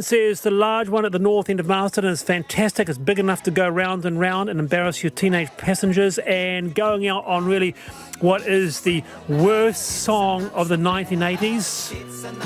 Says the large one at the north end of Marsden is fantastic. It's big enough to go round and round and embarrass your teenage passengers, and going out on really what is the worst song of the 1980s.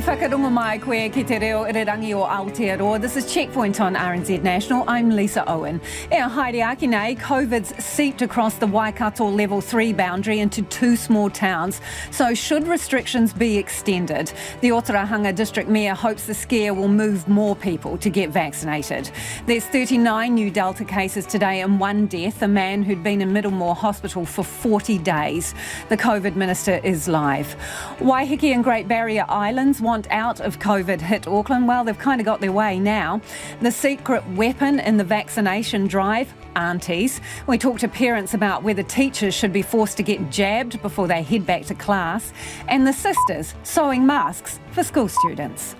Whakarunga mai koe ki te reo irirangi o Aotearoa. This is Checkpoint on RNZ National. I'm Lisa Owen. Ea haere aki nei, COVID's seeped across the Waikato level 3 boundary into 2 small towns. So should restrictions be extended? The Ōtorohanga District Mayor hopes the scare will move more people to get vaccinated. There's 39 new Delta cases today and 1 death, a man who'd been in Middlemore Hospital for 40 days. The COVID minister is live. Waiheke and Great Barrier Islands want out of COVID hit Auckland. Well, they've kind of got their way now. The secret weapon in the vaccination drive, aunties. We talk to parents about whether teachers should be forced to get jabbed before they head back to class. And the sisters sewing masks for school students.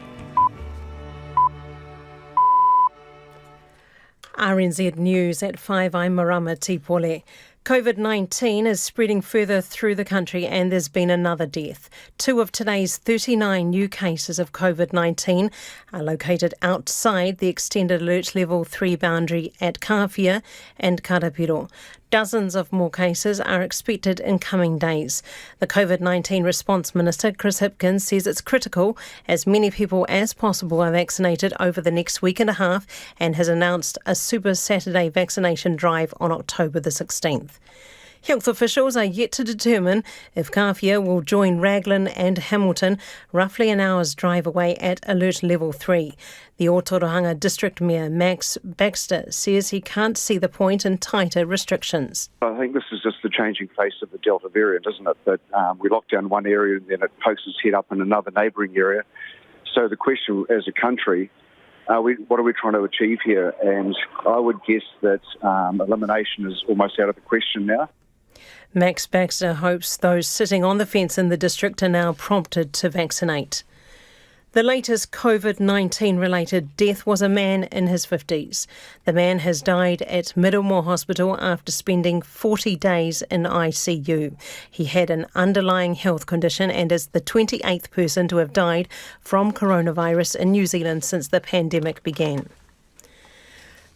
RNZ News at 5, I'm Marama Tipole. COVID-19 is spreading further through the country and there's been another death. 2 of today's 39 new cases of COVID-19 are located outside the extended alert level 3 boundary at Kawhia and Karapiro. Dozens of more cases are expected in coming days. The COVID-19 response minister, Chris Hipkins, says it's critical as many people as possible are vaccinated over the next week and a half and has announced a Super Saturday vaccination drive on October the 16th. Health officials are yet to determine if Kawhia will join Raglan and Hamilton, roughly an hour's drive away at Alert Level 3. The Ōtorohanga District Mayor, Max Baxter, says he can't see the point in tighter restrictions. I think this is just the changing face of the Delta variant, isn't it? That we lock down one area and then it pokes its head up in another neighbouring area. So the question as a country, what are we trying to achieve here? And I would guess that elimination is almost out of the question now. Max Baxter hopes those sitting on the fence in the district are now prompted to vaccinate. The latest COVID-19 related death was a man in his 50s. The man has died at Middlemore Hospital after spending 40 days in ICU. He had an underlying health condition and is the 28th person to have died from coronavirus in New Zealand since the pandemic began.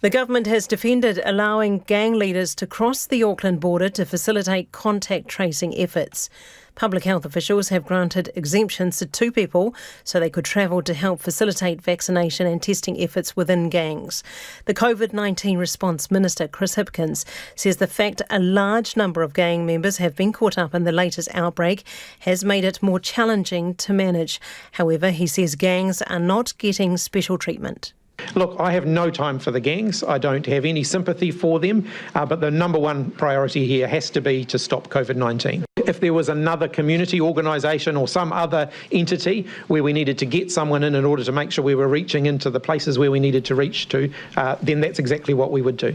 The government has defended allowing gang leaders to cross the Auckland border to facilitate contact tracing efforts. Public health officials have granted exemptions to 2 people so they could travel to help facilitate vaccination and testing efforts within gangs. The COVID-19 response minister, Chris Hipkins, says the fact a large number of gang members have been caught up in the latest outbreak has made it more challenging to manage. However, he says gangs are not getting special treatment. Look, I have no time for the gangs. I don't have any sympathy for them, but the number one priority here has to be to stop COVID-19. If there was another community organisation or some other entity where we needed to get someone in order to make sure we were reaching into the places where we needed to reach to, then that's exactly what we would do.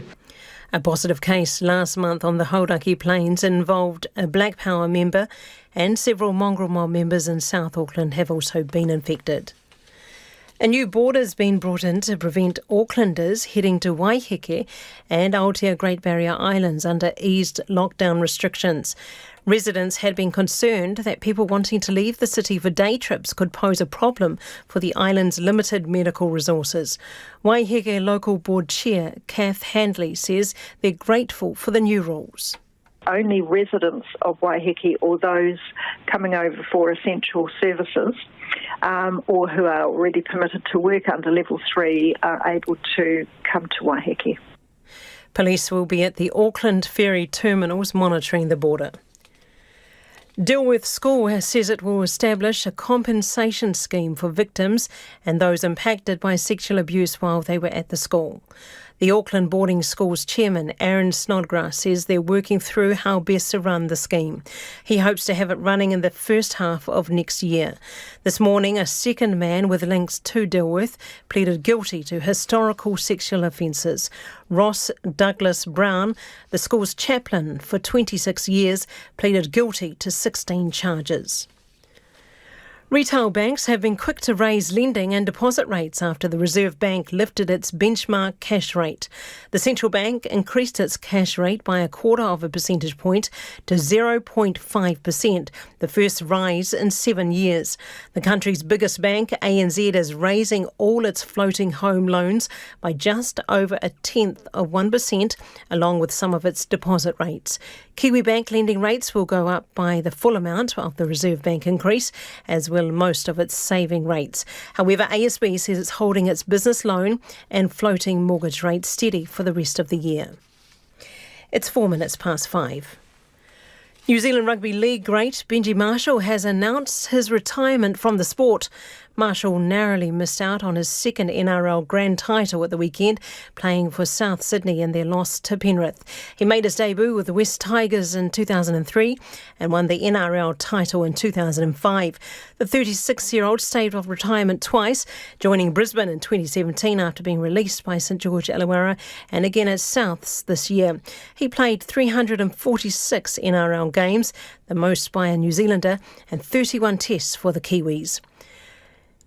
A positive case last month on the Hauraki Plains involved a Black Power member, and several mongrel mob members in South Auckland have also been infected. A new border's been brought in to prevent Aucklanders heading to Waiheke and Aotea Great Barrier Islands under eased lockdown restrictions. Residents had been concerned that people wanting to leave the city for day trips could pose a problem for the island's limited medical resources. Waiheke Local Board Chair Kath Handley says they're grateful for the new rules. Only residents of Waiheke or those coming over for essential services or who are already permitted to work under Level 3 are able to come to Waiheke. Police will be at the Auckland ferry terminals monitoring the border. Dilworth School says it will establish a compensation scheme for victims and those impacted by sexual abuse while they were at the school. The Auckland Boarding School's chairman, Aaron Snodgrass, says they're working through how best to run the scheme. He hopes to have it running in the first half of next year. This morning, a second man with links to Dilworth pleaded guilty to historical sexual offences. Ross Douglas Brown, the school's chaplain for 26 years, pleaded guilty to 16 charges. Retail banks have been quick to raise lending and deposit rates after the Reserve Bank lifted its benchmark cash rate. The central bank increased its cash rate by 0.25 percentage point to 0.5%, the first rise in 7 years. The country's biggest bank, ANZ, is raising all its floating home loans by just over 0.1%, along with some of its deposit rates. Kiwi Bank lending rates will go up by the full amount of the Reserve Bank increase, as will most of its saving rates. However, ASB says it's holding its business loan and floating mortgage rates steady for the rest of the year. It's 5:04. New Zealand Rugby League great Benji Marshall has announced his retirement from the sport. Marshall narrowly missed out on his second NRL grand title at the weekend, playing for South Sydney in their loss to Penrith. He made his debut with the West Tigers in 2003 and won the NRL title in 2005. The 36-year-old staved off retirement twice, joining Brisbane in 2017 after being released by St George Illawarra and again at Souths this year. He played 346 NRL games, the most by a New Zealander, and 31 tests for the Kiwis.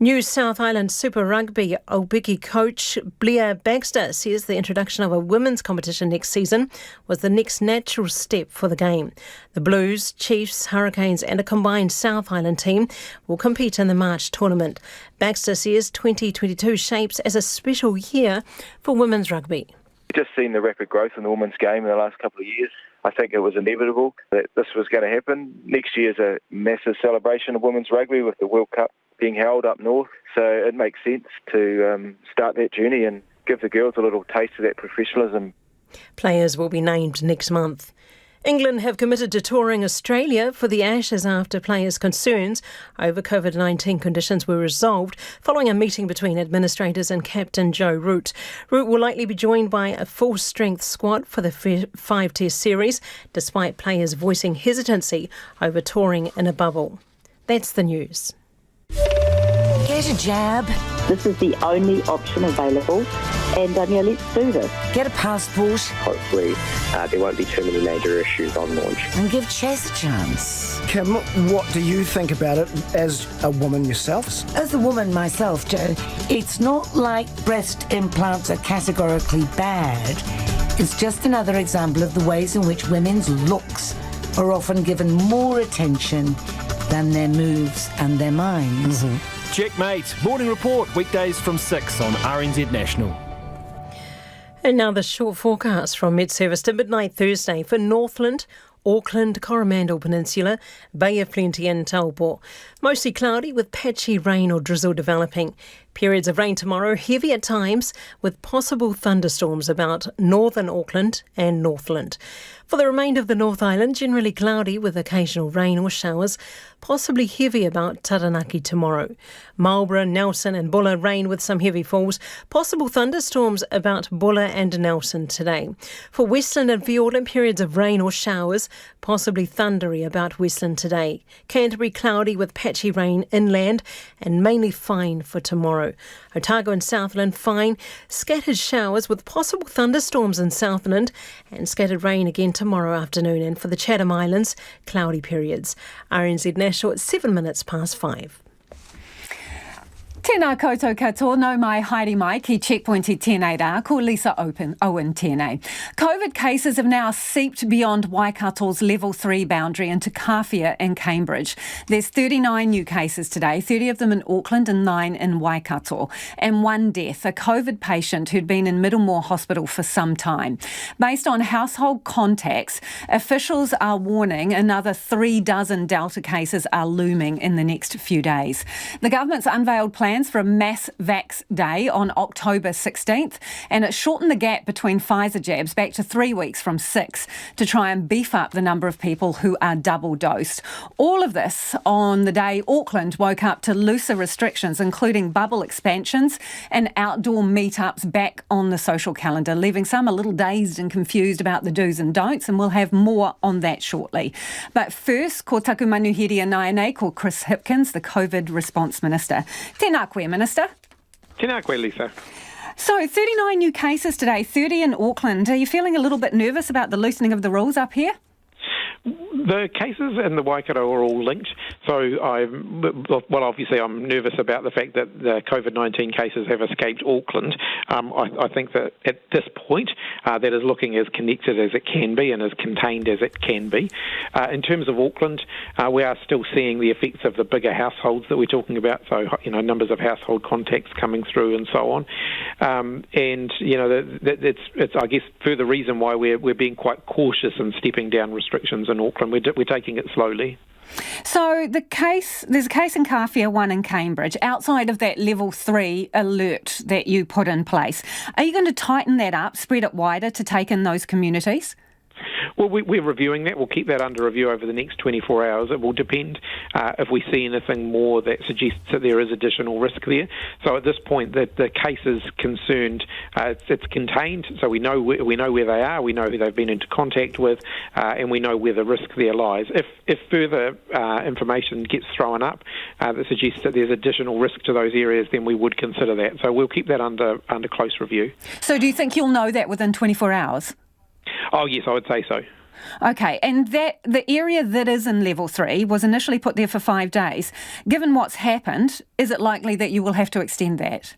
New South Island Super Rugby Aupiki coach Blair Baxter says the introduction of a women's competition next season was the next natural step for the game. The Blues, Chiefs, Hurricanes and a combined South Island team will compete in the March tournament. Baxter says 2022 shapes as a special year for women's rugby. We've just seen the rapid growth in the women's game in the last couple of years. I think it was inevitable that this was going to happen. Next year's a massive celebration of women's rugby with the World Cup being held up north, so it makes sense to start that journey and give the girls a little taste of that professionalism. Players will be named next month. England have committed to touring Australia for the Ashes after players' concerns over COVID-19 conditions were resolved following a meeting between administrators and captain Joe Root. Root will likely be joined by a full-strength squad for the 5-test series, despite players voicing hesitancy over touring in a bubble. That's the news. Get a jab. This is the only option available, and let's do this. Get a passport. Hopefully there won't be too many major issues on launch. And give chess a chance. Kim, what do you think about it as a woman yourself? As a woman myself, Joe, it's not like breast implants are categorically bad. It's just another example of the ways in which women's looks are often given more attention than their moves and their minds. Checkmate. Morning Report, weekdays from 6 on RNZ National. And now the short forecast from Met Service to midnight Thursday for Northland, Auckland, Coromandel Peninsula, Bay of Plenty and Taupo. Mostly cloudy with patchy rain or drizzle developing. Periods of rain tomorrow, heavy at times, with possible thunderstorms about northern Auckland and Northland. For the remainder of the North Island, generally cloudy with occasional rain or showers, possibly heavy about Taranaki tomorrow. Marlborough, Nelson and Bulla, rain with some heavy falls. Possible thunderstorms about Bulla and Nelson today. For Westland and Fiordland, periods of rain or showers, possibly thundery about Westland today. Canterbury, cloudy with patchy rain inland and mainly fine for tomorrow. Otago and Southland, fine. Scattered showers with possible thunderstorms in Southland and scattered rain again tomorrow afternoon. And for the Chatham Islands, cloudy periods. RNZ National at 5:07. Tēnā koutou katoa, no mai haere mai ki Checkpoint I tēnei rā, ko Lisa Owen tēnei. COVID cases have now seeped beyond Waikato's level 3 boundary into Kawhia and Cambridge. There's 39 new cases today, 30 of them in Auckland and 9 in Waikato, and one death, a COVID patient who'd been in Middlemore Hospital for some time. Based on household contacts, officials are warning another 36 Delta cases are looming in the next few days. The government's unveiled plan plans for a mass vax day on October 16th, and it shortened the gap between Pfizer jabs back to 3 weeks from 6 to try and beef up the number of people who are double dosed. All of this on the day Auckland woke up to looser restrictions, including bubble expansions and outdoor meetups back on the social calendar, leaving some a little dazed and confused about the do's and don'ts, and we'll have more on that shortly. But first, ko taku manuhiri nei ko Chris Hipkins, the COVID Response Minister. Tēnā koe, Minister. Tēnā koe, Lisa. So, 39 new cases today, 30 in Auckland. Are you feeling a little bit nervous about the loosening of the rules up here? The cases in the Waikato are all linked, so obviously I'm nervous about the fact that the COVID-19 cases have escaped Auckland. I think that at this point that is looking as connected as it can be and as contained as it can be. In terms of Auckland, we are still seeing the effects of the bigger households that we're talking about, so numbers of household contacts coming through and so on. It's I guess further reason why we're being quite cautious and stepping down restrictions in Auckland. We're taking it slowly. So there's a case in Kawhia, one in Cambridge, outside of that level 3 alert that you put in place. Are you going to tighten that up, spread it wider to take in those communities? Well, we're reviewing that. We'll keep that under review over the next 24 hours. It will depend if we see anything more that suggests that there is additional risk there. So at this point, the case is concerned. It's contained, so we know where they are, we know who they've been into contact with, and we know where the risk there lies. If further information gets thrown up that suggests that there's additional risk to those areas, then we would consider that. So we'll keep that under close review. So do you think you'll know that within 24 hours? Oh, yes, I would say so. Okay, and the area that is in level 3 was initially put there for 5 days. Given what's happened, is it likely that you will have to extend that?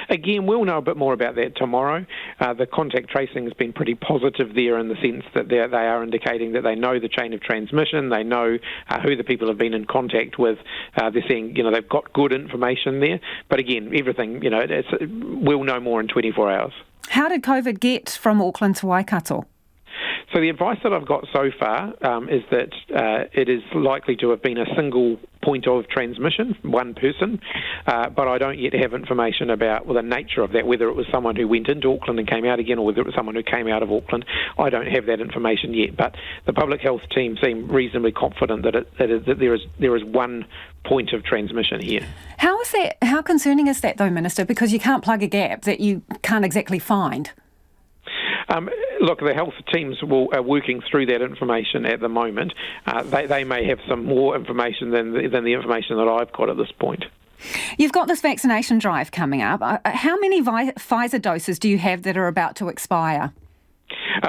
Again, we'll know a bit more about that tomorrow. The contact tracing has been pretty positive there in the sense that they are indicating that they know the chain of transmission, they know who the people have been in contact with. They're saying, they've got good information there. But again, everything, we'll know more in 24 hours. How did COVID get from Auckland to Waikato? So the advice that I've got so far is that it is likely to have been a single point of transmission, one person, but I don't yet have information about the nature of that, whether it was someone who went into Auckland and came out again or whether it was someone who came out of Auckland. I don't have that information yet, but the public health team seem reasonably confident that there is one point of transmission here. How concerning is that though, Minister? Because you can't plug a gap that you can't exactly find. Look, the health teams are working through that information at the moment. They may have some more information than the information that I've got at this point. You've got this vaccination drive coming up. How many Pfizer doses do you have that are about to expire?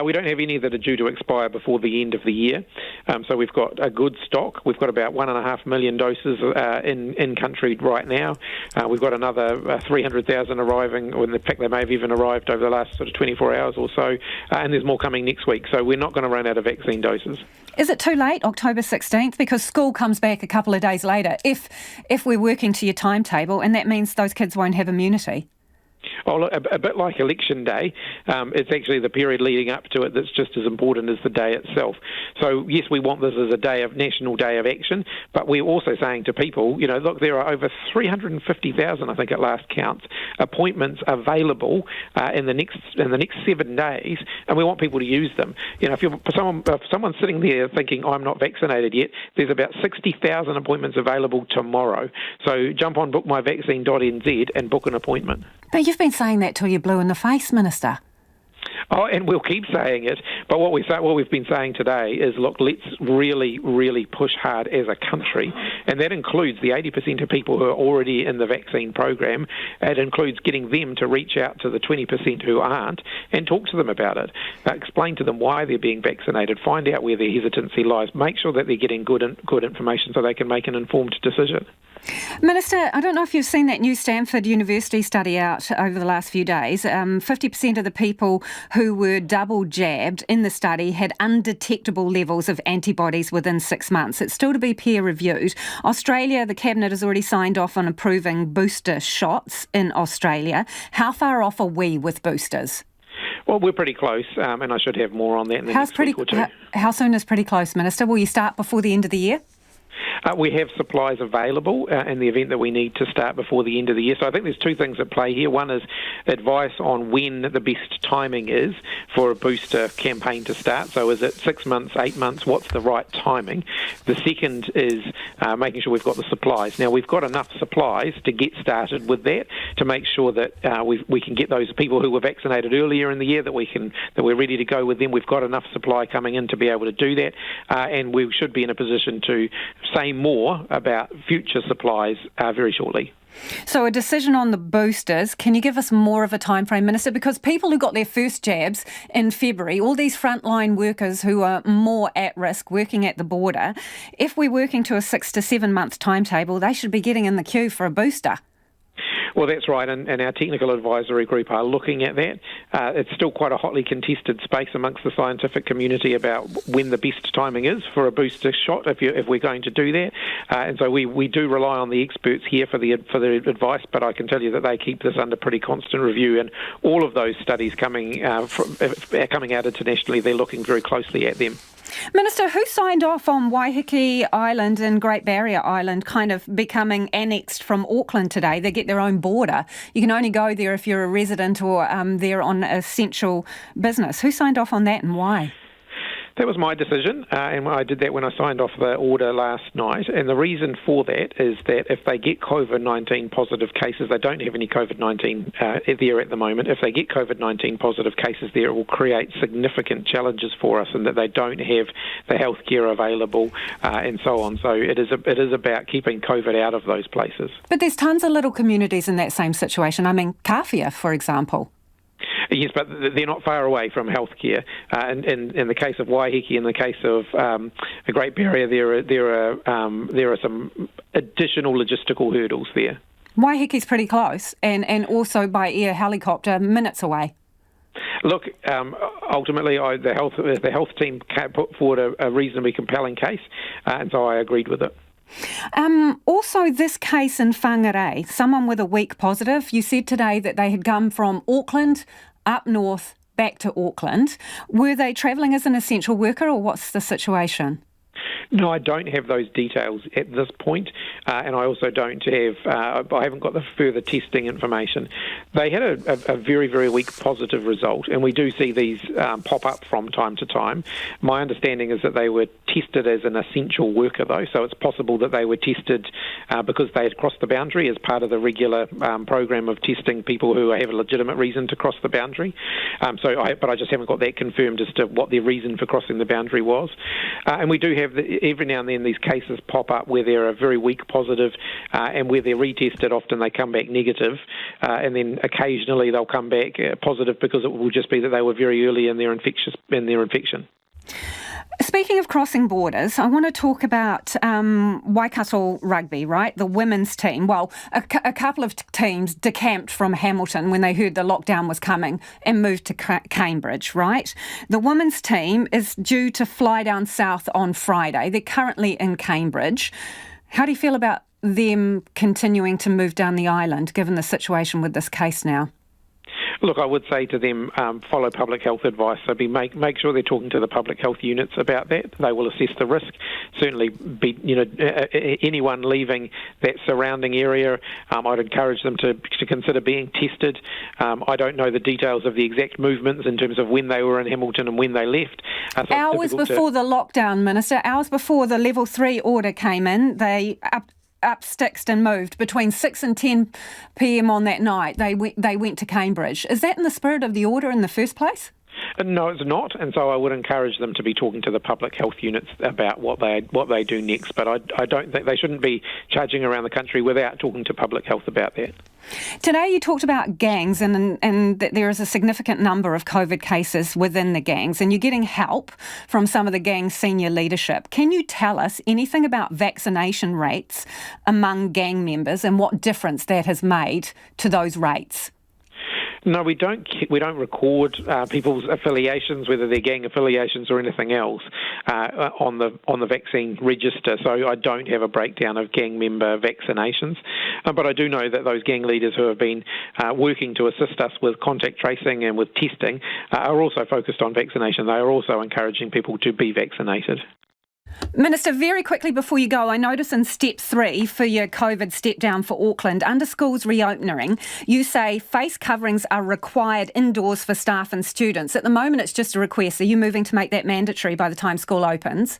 We don't have any that are due to expire before the end of the year. So we've got a good stock. We've got about 1.5 million doses in country right now. We've got another 300,000 arriving, or in fact they may have even arrived over the last sort of 24 hours or so, and there's more coming next week. So we're not going to run out of vaccine doses. Is it too late, October 16th? Because school comes back a couple of days later, if we're working to your timetable, and that means those kids won't have immunity. Oh, look, a bit like election day, it's actually the period leading up to it that's just as important as the day itself. So, yes, we want this as a national day of action, but we're also saying to people, look, there are over 350,000, I think at last count, appointments available in the next 7 days, and we want people to use them. If someone's sitting there thinking, I'm not vaccinated yet, there's about 60,000 appointments available tomorrow. So jump on bookmyvaccine.nz and book an appointment. But you've been saying that till you're blue in the face, Minister. Oh, and we'll keep saying it. But what we've been saying today is, look, let's really, really push hard as a country. And that includes the 80% of people who are already in the vaccine program. It includes getting them to reach out to the 20% who aren't and talk to them about it. Explain to them why they're being vaccinated. Find out where their hesitancy lies. Make sure that they're getting good information so they can make an informed decision. Minister, I don't know if you've seen that new Stanford University study out over the last few days. 50% of the people who were double jabbed in the study had undetectable levels of antibodies within 6 months. It's still to be peer reviewed. Australia, the Cabinet has already signed off on approving booster shots in Australia. How far off are we with boosters? Well, we're pretty close, and I should have more on that in the next week or two. How soon is pretty close, Minister? Will you start before the end of the year? We have supplies available in the event that we need to start before the end of the year. So I think there's two things at play here. One is advice on when the best timing is for a booster campaign to start. So is it 6 months, 8 months? What's the right timing? The second is making sure we've got the supplies. Now, we've got enough supplies to get started with that, to make sure that we can get those people who were vaccinated earlier in the year, that we're ready to go with them. We've got enough supply coming in to be able to do that, and we should be in a position to say more about future supplies very shortly. So a decision on the boosters, can you give us more of a time frame, Minister? Because people who got their first jabs in February, all these frontline workers who are more at risk working at the border, if we're working to a 6 to 7 month timetable, they should be getting in the queue for a booster. Well, that's right, and our technical advisory group are looking at that. It's still quite a hotly contested space amongst the scientific community about when the best timing is for a booster shot, if we're going to do that. And so we do rely on the experts here for the advice, but I can tell you that they keep this under pretty constant review, and all of those studies coming out internationally, they're looking very closely at them. Minister, who signed off on Waiheke Island and Great Barrier Island kind of becoming annexed from Auckland today? They get their own border. You can only go there if you're a resident or there on essential business. Who signed off on that and why? That was my decision, and I did that when I signed off the order last night. And the reason for that is that if they get COVID-19 positive cases, they don't have any COVID-19 there at the moment. If they get COVID-19 positive cases there, it will create significant challenges for us, and that they don't have the healthcare available and so on. So it is about keeping COVID out of those places. But there's tons of little communities in that same situation. I mean, Kawhia, for example. Yes, but they're not far away from healthcare. And in the case of Waiheke, in the case of the Great Barrier, there are some additional logistical hurdles there. Waiheke's pretty close, and also by air helicopter, minutes away. Look, ultimately, the health team put forward a reasonably compelling case, and so I agreed with it. Also, this case in Whangarei, someone with a weak positive, you said today that they had come from Auckland up north back to Auckland. Were they travelling as an essential worker, or what's the situation? No, I don't have those details at this point, and I also don't have, I haven't got the further testing information. They had a very, very weak positive result, and we do see these pop up from time to time. My understanding is that they were tested as an essential worker, though, so it's possible that they were tested because they had crossed the boundary as part of the regular program of testing people who have a legitimate reason to cross the boundary. But I just haven't got that confirmed as to what their reason for crossing the boundary was. And we do have every now and then these cases pop up where they're a very weak positive, and where they're retested, often they come back negative, and then occasionally they'll come back positive because it will just be that they were very early in their infection. Speaking of crossing borders, I want to talk about Waikato rugby, right? The women's team. Well, a couple of teams decamped from Hamilton when they heard the lockdown was coming and moved to Cambridge, right? The women's team is due to fly down south on Friday. They're currently in Cambridge. How do you feel about them continuing to move down the island, given the situation with this case now? Look, I would say to them, follow public health advice. So make sure they're talking to the public health units about that. They will assess the risk. Certainly, anyone leaving that surrounding area, I'd encourage them to consider being tested. I don't know the details of the exact movements in terms of when they were in Hamilton and when they left. Hours before the lockdown, Minister, hours before the level 3 order came in, they up sticks and moved between 6 and 10 p.m. on that night. They went to Cambridge. Is that in the spirit of the order in the first place? No, it's not, and so I would encourage them to be talking to the public health units about what they do next. But I don't think they shouldn't be charging around the country without talking to public health about that. Today you talked about gangs and that there is a significant number of COVID cases within the gangs, and you're getting help from some of the gang senior leadership. Can you tell us anything about vaccination rates among gang members and what difference that has made to those rates? No, we don't record people's affiliations, whether they're gang affiliations or anything else, on the vaccine register. So I don't have a breakdown of gang member vaccinations, but I do know that those gang leaders who have been working to assist us with contact tracing and with testing are also focused on vaccination. They are also encouraging people to be vaccinated. Minister, very quickly before you go, I notice in step 3 for your COVID step down for Auckland, under schools reopening, you say face coverings are required indoors for staff and students. At the moment, it's just a request. Are you moving to make that mandatory by the time school opens?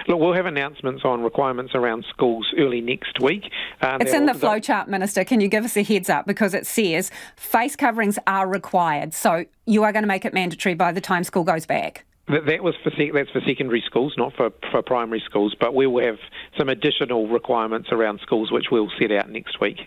Look, we'll have announcements on requirements around schools early next week. It's in the flowchart, Minister. Can you give us a heads up? Because it says face coverings are required. So you are going to make it mandatory by the time school goes back. That's for secondary schools, not for primary schools, but we will have some additional requirements around schools which we'll set out next week.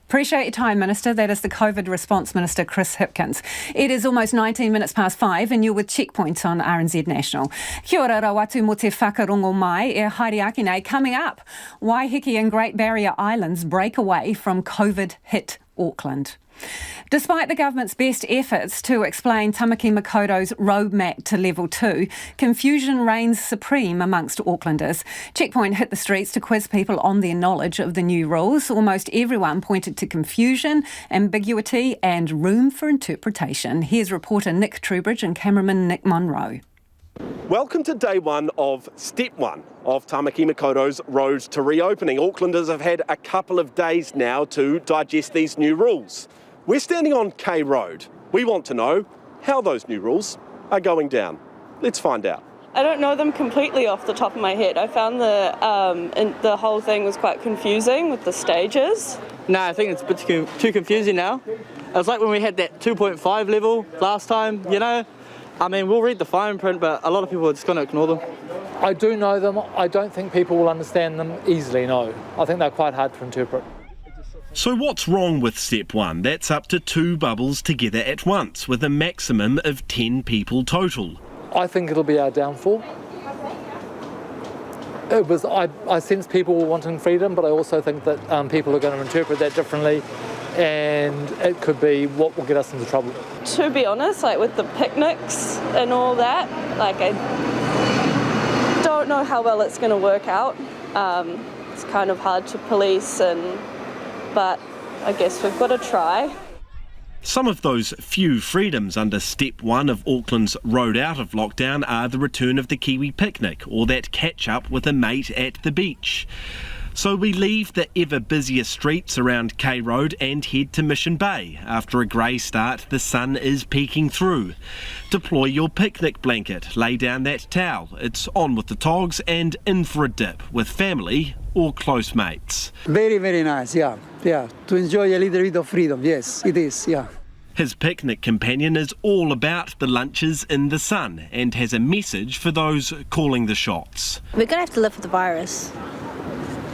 Appreciate your time, Minister. That is the COVID Response Minister, Chris Hipkins. It is almost 19 minutes past 5 and you're with Checkpoint on RNZ National. Kia ora rawatu mo te whakarongo mai e haere ake nei. Coming up, Waiheke and Great Barrier Islands break away from COVID-hit Auckland. Despite the government's best efforts to explain Tamaki Makoto's roadmap to level 2, confusion reigns supreme amongst Aucklanders. Checkpoint hit the streets to quiz people on their knowledge of the new rules. Almost everyone pointed to confusion, ambiguity and room for interpretation. Here's reporter Nick Trubridge and cameraman Nick Monroe. Welcome to day 1 of step 1 of Tamaki Makoto's road to reopening. Aucklanders have had a couple of days now to digest these new rules. We're standing on K Road. We want to know how those new rules are going down. Let's find out. I don't know them completely off the top of my head. I found the whole thing was quite confusing with the stages. No, I think it's a bit too confusing now. It was like when we had that 2.5 level last time, you know. I mean, we'll read the fine print, but a lot of people are just going to ignore them. I do know them. I don't think people will understand them easily, no. I think they're quite hard to interpret. So what's wrong with step 1? That's up to 2 bubbles together at once, with a maximum of 10 people total. I think it'll be our downfall. I sense people wanting freedom, but I also think that people are going to interpret that differently, and it could be what will get us into trouble. To be honest, like with the picnics and all that, like I don't know how well it's going to work out. It's kind of hard to police, but I guess we've got to try. Some of those few freedoms under step 1 of Auckland's road out of lockdown are the return of the Kiwi picnic or that catch up with a mate at the beach. So we leave the ever busier streets around K Road and head to Mission Bay. After a grey start, the sun is peeking through. Deploy your picnic blanket, lay down that towel. It's on with the togs and in for a dip with family or close mates. Very, very nice, yeah. To enjoy a little bit of freedom, yes, it is, yeah. His picnic companion is all about the lunches in the sun and has a message for those calling the shots. We're going to have to live with the virus.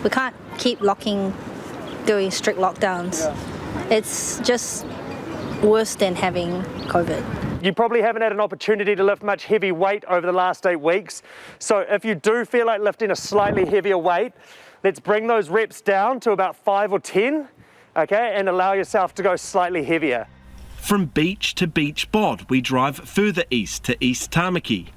We can't keep doing strict lockdowns. Yeah. It's just worse than having COVID. You probably haven't had an opportunity to lift much heavy weight over the last 8 weeks. So if you do feel like lifting a slightly heavier weight, let's bring those reps down to about 5 or 10, okay, and allow yourself to go slightly heavier. From beach to beach bod, we drive further east to East Tamaki.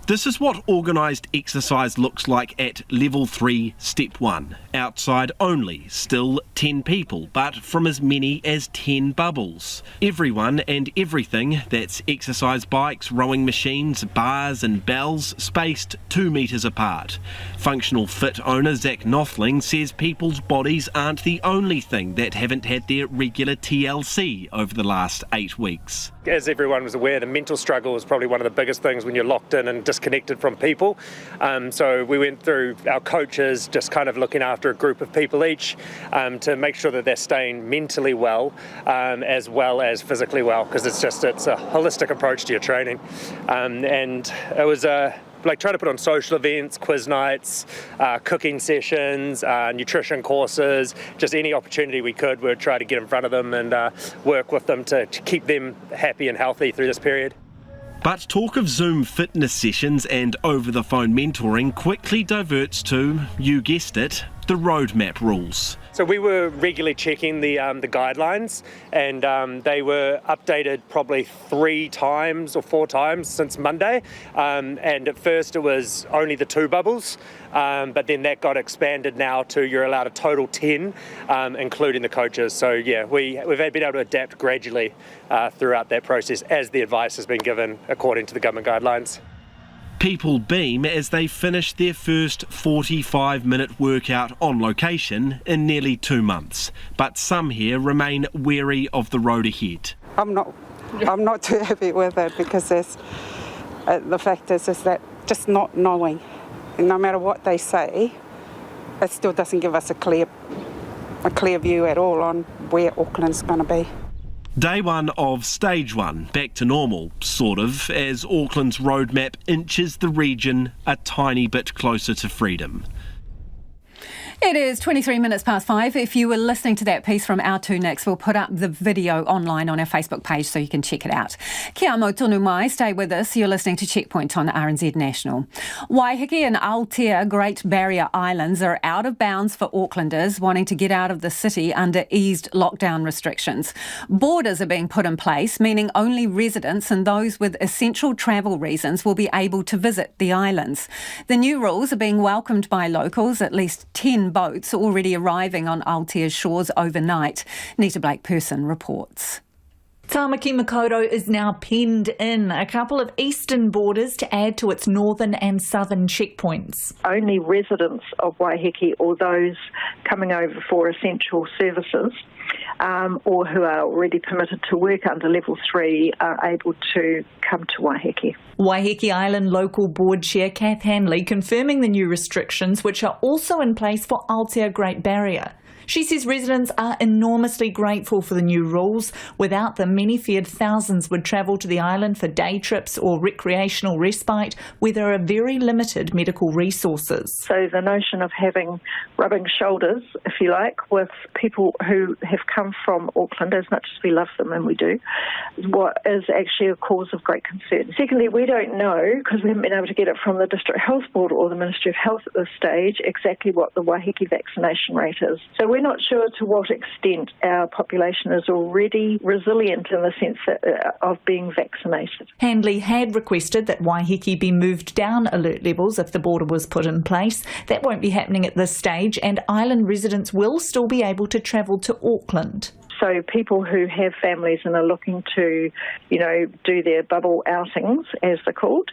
This is what organised exercise looks like at Level 3, Step 1. Outside only, still 10 people, but from as many as 10 bubbles. Everyone and everything, that's exercise bikes, rowing machines, bars and bells, spaced 2 metres apart. Functional Fit owner Zach Nothling says people's bodies aren't the only thing that haven't had their regular TLC over the last 8 weeks. As everyone was aware, the mental struggle is probably one of the biggest things when you're locked in and disconnected from people. So we went through our coaches, just kind of looking after a group of people each to make sure that they're staying mentally well as well as physically well, because it's a holistic approach to your training. And it was like trying to put on social events, quiz nights, cooking sessions, nutrition courses, just any opportunity we could, we'd try to get in front of them and work with them to keep them happy and healthy through this period. But talk of Zoom fitness sessions and over-the-phone mentoring quickly diverts to, you guessed it, the roadmap rules. So we were regularly checking the guidelines, and they were updated probably 3 times or 4 times since Monday. And at first it was only the 2 bubbles, but then that got expanded now to you're allowed a total 10, including the coaches. So yeah, we've been able to adapt gradually throughout that process as the advice has been given according to the government guidelines. People beam as they finish their first 45-minute workout on location in nearly 2 months. But some here remain wary of the road ahead. I'm not too happy with it because the fact is that just not knowing, no matter what they say, it still doesn't give us a clear view at all on where Auckland's going to be. Day one of stage one, back to normal, sort of, as Auckland's roadmap inches the region a tiny bit closer to freedom. It is 23 minutes past 5. If you were listening to that piece from Our Two Nicks, we'll put up the video online on our Facebook page so you can check it out. Kia mau tonu mai, stay with us. You're listening to Checkpoint on RNZ National. Waiheke and Aotea Great Barrier Islands are out of bounds for Aucklanders wanting to get out of the city under eased lockdown restrictions. Borders are being put in place, meaning only residents and those with essential travel reasons will be able to visit the islands. The new rules are being welcomed by locals, at least 10 boats already arriving on Aotea's shores overnight. Nita Blake-Person reports. Tamaki Makaurau is now penned in a couple of eastern borders to add to its northern and southern checkpoints. Only residents of Waiheke or those coming over for essential services or who are already permitted to work under level 3 are able to come to Waiheke. Waiheke Island Local Board Chair Kath Hanley confirming the new restrictions, which are also in place for Aotea Great Barrier. She says residents are enormously grateful for the new rules. Without them, many feared thousands would travel to the island for day trips or recreational respite, where there are very limited medical resources. So the notion of rubbing shoulders, if you like, with people who have come from Auckland, as much as we love them, and we do, what is actually a cause of great concern. Secondly, we don't know, because we haven't been able to get it from the District Health Board or the Ministry of Health at this stage, exactly what the Waiheke vaccination rate is. So we're not sure to what extent our population is already resilient in the sense of being vaccinated. Handley had requested that Waiheke be moved down alert levels if the border was put in place. That won't be happening at this stage, and island residents will still be able to travel to Auckland. So people who have families and are looking to, do their bubble outings, as they're called,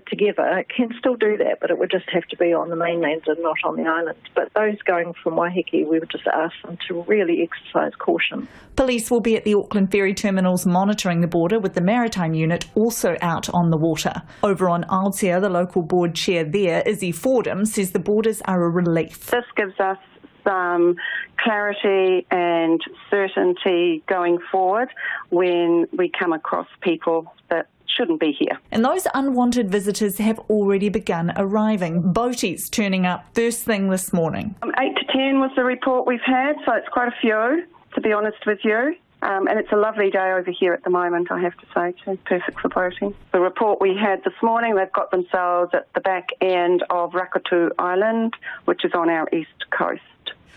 together can still do that, but it would just have to be on the mainland and not on the island. But those going from Waiheke, we would just ask them to really exercise caution. Police will be at the Auckland ferry terminals monitoring the border, with the maritime unit also out on the water. Over on Aotea, the local board chair there, Izzy Fordham, says the borders are a relief. This gives us some clarity and certainty going forward when we come across people that shouldn't be here. And those unwanted visitors have already begun arriving. Boaties turning up first thing this morning. 8 to 10 was the report we've had, so it's quite a few, to be honest with you. And it's a lovely day over here at the moment, I have to say, too. Perfect for boating. The report we had this morning, they've got themselves at the back end of Rakatu Island, which is on our east coast.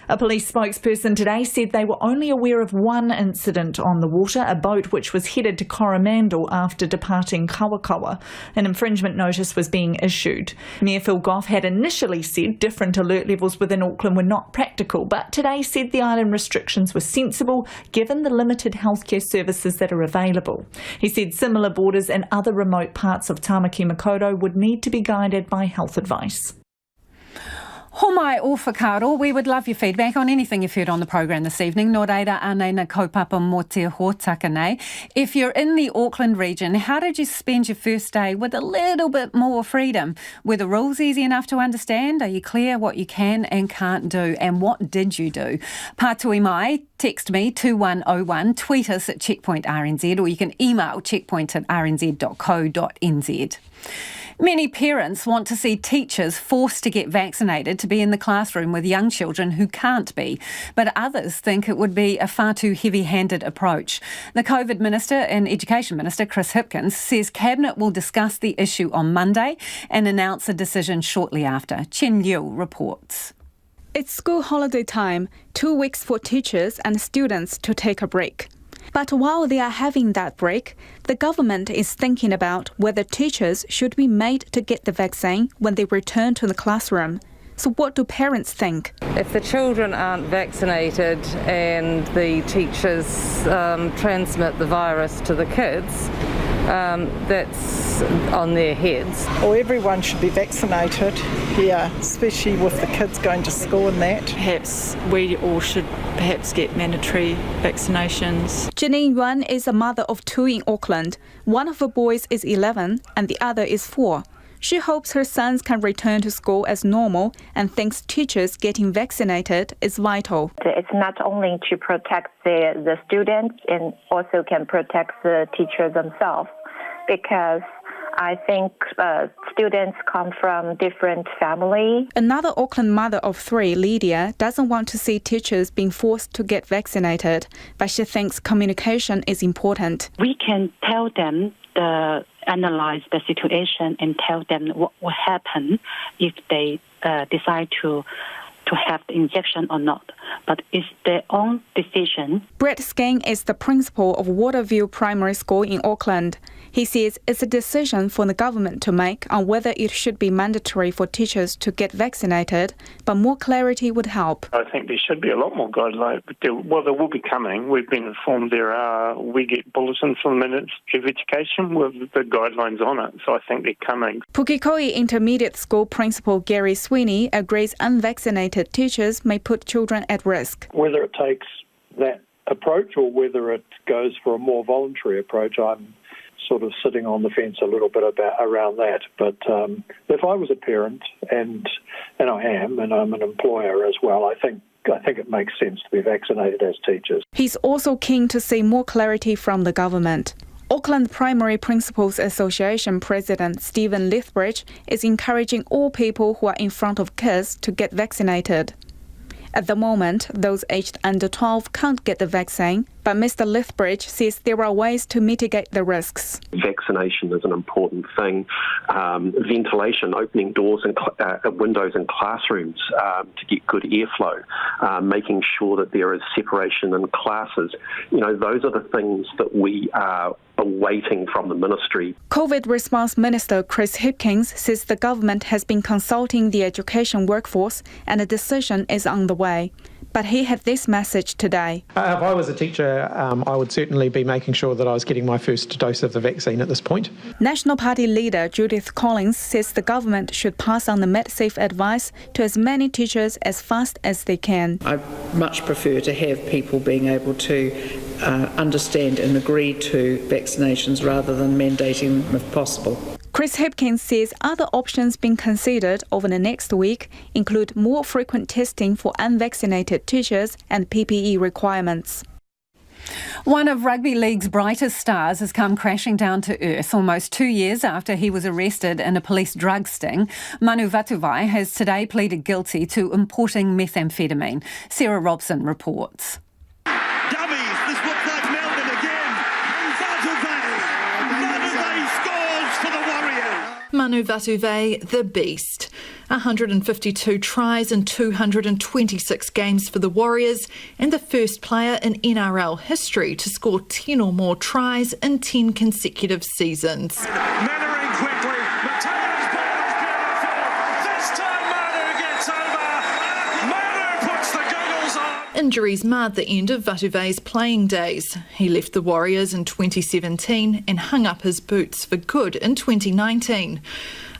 A police spokesperson today said they were only aware of one incident on the water, a boat which was headed to Coromandel after departing Kawhia. An infringement notice was being issued. Mayor Phil Goff had initially said different alert levels within Auckland were not practical, but today said the island restrictions were sensible given the limited healthcare services that are available. He said similar borders in other remote parts of Tamaki Makaurau would need to be guided by health advice. Homai o whakaaro, we would love your feedback on anything you've heard on the program this evening. Nō reira anei na kaupapa mō te hōtaka nei. If you're in the Auckland region, how did you spend your first day with a little bit more freedom? Were the rules easy enough to understand? Are you clear what you can and can't do? And what did you do? Pātui mai, text me 2101, tweet us at Checkpoint RNZ, or you can email checkpoint@rnz.co.nz. Many parents want to see teachers forced to get vaccinated to be in the classroom with young children who can't be, but others think it would be a far too heavy-handed approach. The COVID Minister and Education Minister, Chris Hipkins, says Cabinet will discuss the issue on Monday and announce a decision shortly after. Chen Liu reports. It's school holiday time, 2 weeks for teachers and students to take a break. But while they are having that break, the government is thinking about whether teachers should be made to get the vaccine when they return to the classroom. So what do parents think? If the children aren't vaccinated and the teachers transmit the virus to the kids, that's on their heads. Well, everyone should be vaccinated here, especially with the kids going to school and that. Perhaps we all should get mandatory vaccinations. Janine Yuan is a mother of 2 in Auckland. One of her boys is 11 and the other is 4. She hopes her sons can return to school as normal and thinks teachers getting vaccinated is vital. It's not only to protect the students and also can protect the teachers themselves, because I think students come from different families. Another Auckland mother of 3, Lydia, doesn't want to see teachers being forced to get vaccinated, but she thinks communication is important. We can tell them, analyze the situation and tell them what will happen if they decide to have the injection or not. But it's their own decision. Brett Skeng is the principal of Waterview Primary School in Auckland. He says it's a decision for the government to make on whether it should be mandatory for teachers to get vaccinated, but more clarity would help. I think there should be a lot more guidelines. Well, there will be coming. We've been informed we get bulletins from the Ministry of Education with the guidelines on it, so I think they're coming. Pukekohe Intermediate School Principal Gary Sweeney agrees unvaccinated teachers may put children at risk. Whether it takes that approach or whether it goes for a more voluntary approach, I'm sort of sitting on the fence a little bit around that. But if I was a parent, and I am, and I'm an employer as well, I think it makes sense to be vaccinated as teachers. He's also keen to see more clarity from the government. Auckland Primary Principals Association President Stephen Lethbridge is encouraging all people who are in front of kids to get vaccinated. At the moment, those aged under 12 can't get the vaccine, but Mr. Lethbridge says there are ways to mitigate the risks. Vaccination is an important thing. Ventilation, opening doors and windows in classrooms to get good airflow, making sure that there is separation in classes. Those are the things that we are awaiting from the ministry. COVID Response Minister Chris Hipkins says the government has been consulting the education workforce and a decision is on the way. But he had this message today. If I was a teacher, I would certainly be making sure that I was getting my first dose of the vaccine at this point. National Party leader Judith Collins says the government should pass on the MedSafe advice to as many teachers as fast as they can. I much prefer to have people being able to understand and agree to vaccinations rather than mandating them if possible. Chris Hipkins says other options being considered over the next week include more frequent testing for unvaccinated teachers and PPE requirements. One of rugby league's brightest stars has come crashing down to earth almost 2 years after he was arrested in a police drug sting. Manu Vatuvei has today pleaded guilty to importing methamphetamine. Sarah Robson reports. Manu Vatuvei, the beast. 152 tries in 226 games for the Warriors and the first player in NRL history to score 10 or more tries in 10 consecutive seasons. Mannering quickly. Mateo's ball is beautiful. This time Manu gets over. Manu puts the goggles on. Injuries marred the end of Vatuvei's playing days. He left the Warriors in 2017 and hung up his boots for good in 2019.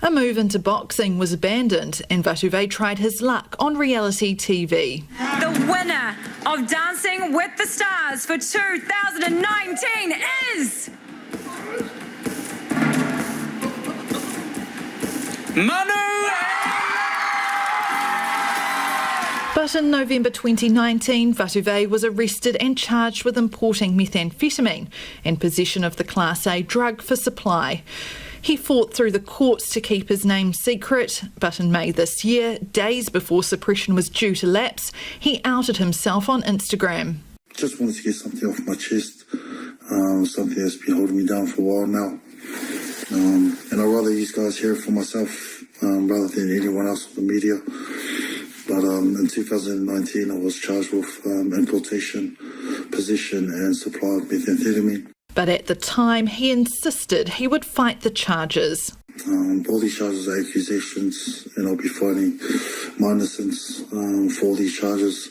A move into boxing was abandoned and Vatuvei tried his luck on reality TV. The winner of Dancing with the Stars for 2019 is... Manu! But in November 2019, Vatuvei was arrested and charged with importing methamphetamine and possession of the Class A drug for supply. He fought through the courts to keep his name secret, but in May this year, days before suppression was due to lapse, he outed himself on Instagram. Just wanted to get something off my chest, something that's been holding me down for a while now. And I'd rather you guys hear it for myself rather than anyone else in the media. But in 2019, I was charged with importation, possession and supply of methamphetamine. But at the time, he insisted he would fight the charges. All these charges are accusations, and I'll be fighting my innocence for all these charges.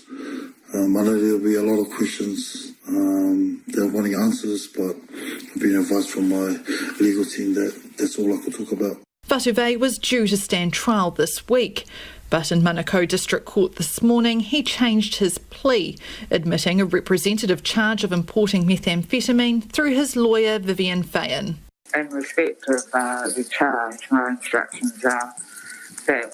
I know there'll be a lot of questions They're wanting answers, but I've been advised from my legal team that that's all I could talk about. Vatuvei was due to stand trial this week, but in Manukau District Court this morning he changed his plea, admitting a representative charge of importing methamphetamine through his lawyer Vivian Fayan. In respect of the charge, my instructions are that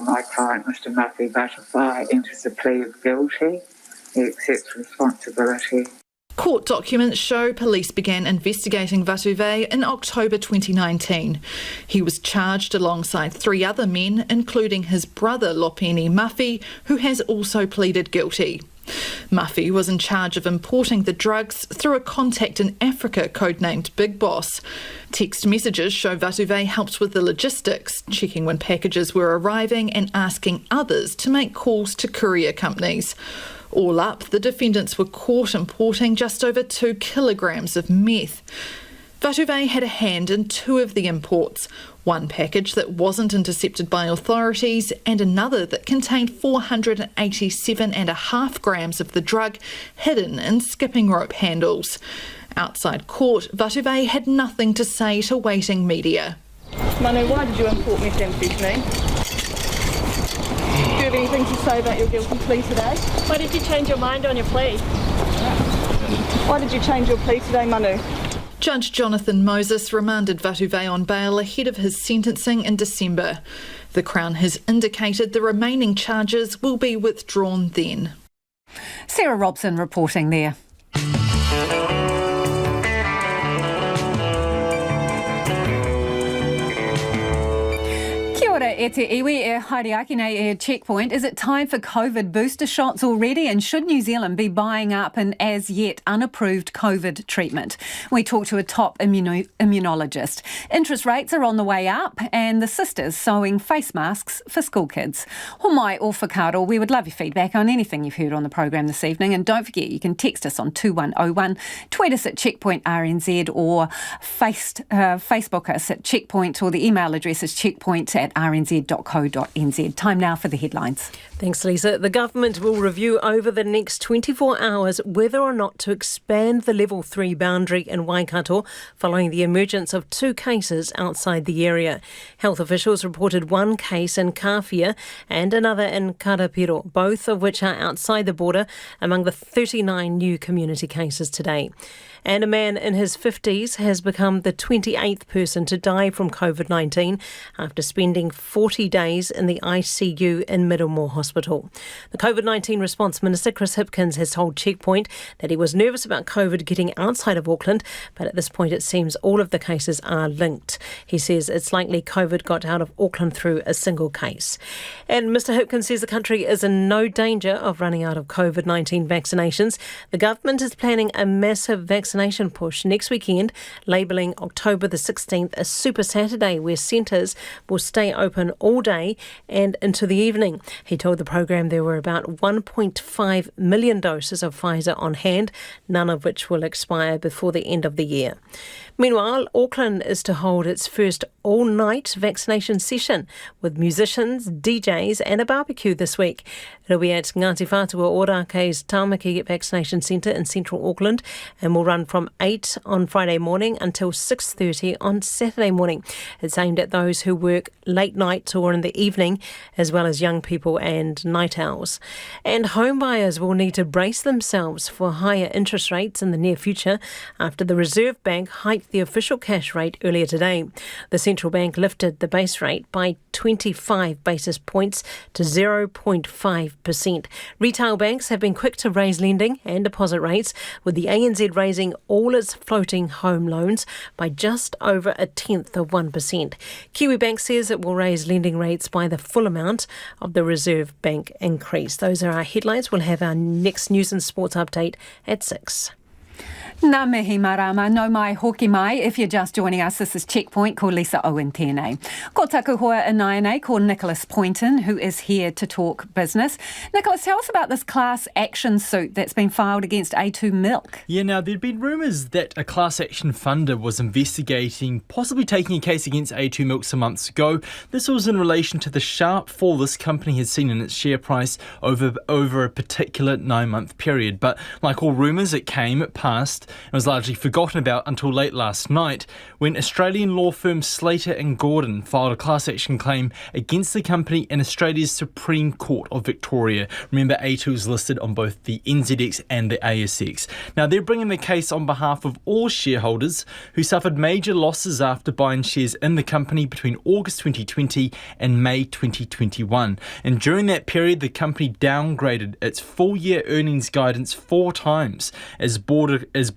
my client, Mr Matthew Butterfly, enters a plea of guilty. He accepts responsibility. Court documents show police began investigating Vatuvei in October 2019. He was charged alongside 3 other men, including his brother Lopeni Mafi, who has also pleaded guilty. Mafi was in charge of importing the drugs through a contact in Africa codenamed Big Boss. Text messages show Vatuvei helped with the logistics, checking when packages were arriving and asking others to make calls to courier companies. All up, the defendants were caught importing just over 2 kilograms of meth. Vatuvei had a hand in 2 of the imports, one package that wasn't intercepted by authorities and another that contained 487.5 grams of the drug hidden in skipping rope handles. Outside court, Vatuvei had nothing to say to waiting media. Manu, why did you import methamphetamine? Do you have anything to say about your guilty plea today? Why did you change your mind on your plea? Why did you change your plea today, Manu? Judge Jonathan Moses remanded Vatuvei on bail ahead of his sentencing in December. The Crown has indicated the remaining charges will be withdrawn then. Sarah Robson reporting there. Kia ora e te iwi e haere aki nei e Checkpoint. Is it time for COVID booster shots already? And should New Zealand be buying up an as yet unapproved COVID treatment? We talked to a top immunologist. Interest rates are on the way up and the sisters sewing face masks for school kids. Homai o whakaaro, we would love your feedback on anything you've heard on the program this evening. And don't forget, you can text us on 2101, tweet us at Checkpoint RNZ or Facebook us at Checkpoint, or the email address is checkpoint@rnz.co.nz. Time now for the headlines. Thanks, Lisa. The government will review over the next 24 hours whether or not to expand the level 3 boundary in Waikato following the emergence of 2 cases outside the area. Health officials reported 1 case in Kawhia and another in Karapiro, both of which are outside the border among the 39 new community cases today. And a man in his 50s has become the 28th person to die from COVID-19 after spending 40 days in the ICU in Middlemore Hospital. The COVID-19 response minister, Chris Hipkins, has told Checkpoint that he was nervous about COVID getting outside of Auckland, but at this point it seems all of the cases are linked. He says it's likely COVID got out of Auckland through a single case. And Mr Hipkins says the country is in no danger of running out of COVID-19 vaccinations. The government is planning a massive vaccination push next weekend, labelling October the 16th a Super Saturday where centres will stay open all day and into the evening. He told the program there were about 1.5 million doses of Pfizer on hand, none of which will expire before the end of the year. Meanwhile, Auckland is to hold its first all-night vaccination session with musicians, DJs and a barbecue this week. It'll be at Ngāti Whātua Ōrake's Tāmaki Vaccination Centre in central Auckland and will run from 8 on Friday morning until 6:30 on Saturday morning. It's aimed at those who work late night or in the evening, as well as young people and night owls. And home buyers will need to brace themselves for higher interest rates in the near future after the Reserve Bank hiked the official cash rate earlier today. The central bank lifted the base rate by 25 basis points to 0.5%. Retail banks have been quick to raise lending and deposit rates, with the ANZ raising all its floating home loans by just over 0.1%. Kiwi Bank says it will raise lending rates by the full amount of the Reserve Bank increase. Those are our headlines. We'll have our next news and sports update at 6. Nā mihi marama, no mai hoki mai. If you're just joining us, this is Checkpoint, ko Lisa Owen tēnei. Ko taku hoa anainei, ko Nicholas Poynton, who is here to talk business. Nicholas, tell us about this class action suit that's been filed against A2 Milk. Yeah, now there'd been rumours that a class action funder was investigating, possibly taking a case against A2 Milk some months ago. This was in relation to the sharp fall this company has seen in its share price over a particular 9-month period. But like all rumours, it came, it passed, and was largely forgotten about until late last night when Australian law firm Slater and Gordon filed a class action claim against the company in Australia's Supreme Court of Victoria. Remember, A2 is listed on both the NZX and the ASX. Now, they're bringing the case on behalf of all shareholders who suffered major losses after buying shares in the company between August 2020 and May 2021. And during that period, the company downgraded its full-year earnings guidance 4 times as closed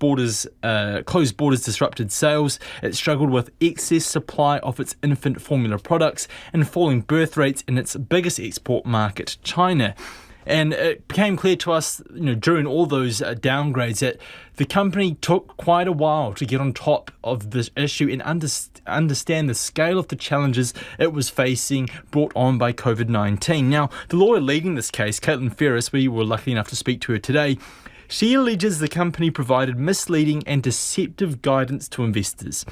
borders disrupted sales. It struggled with excess supply of its infant formula products and falling birth rates in its biggest export market, China. And it became clear to us, during all those downgrades that the company took quite a while to get on top of this issue and understand the scale of the challenges it was facing brought on by COVID-19. Now, the lawyer leading this case, Caitlin Ferris, we were lucky enough to speak to her today. She alleges the company provided misleading and deceptive guidance to investors.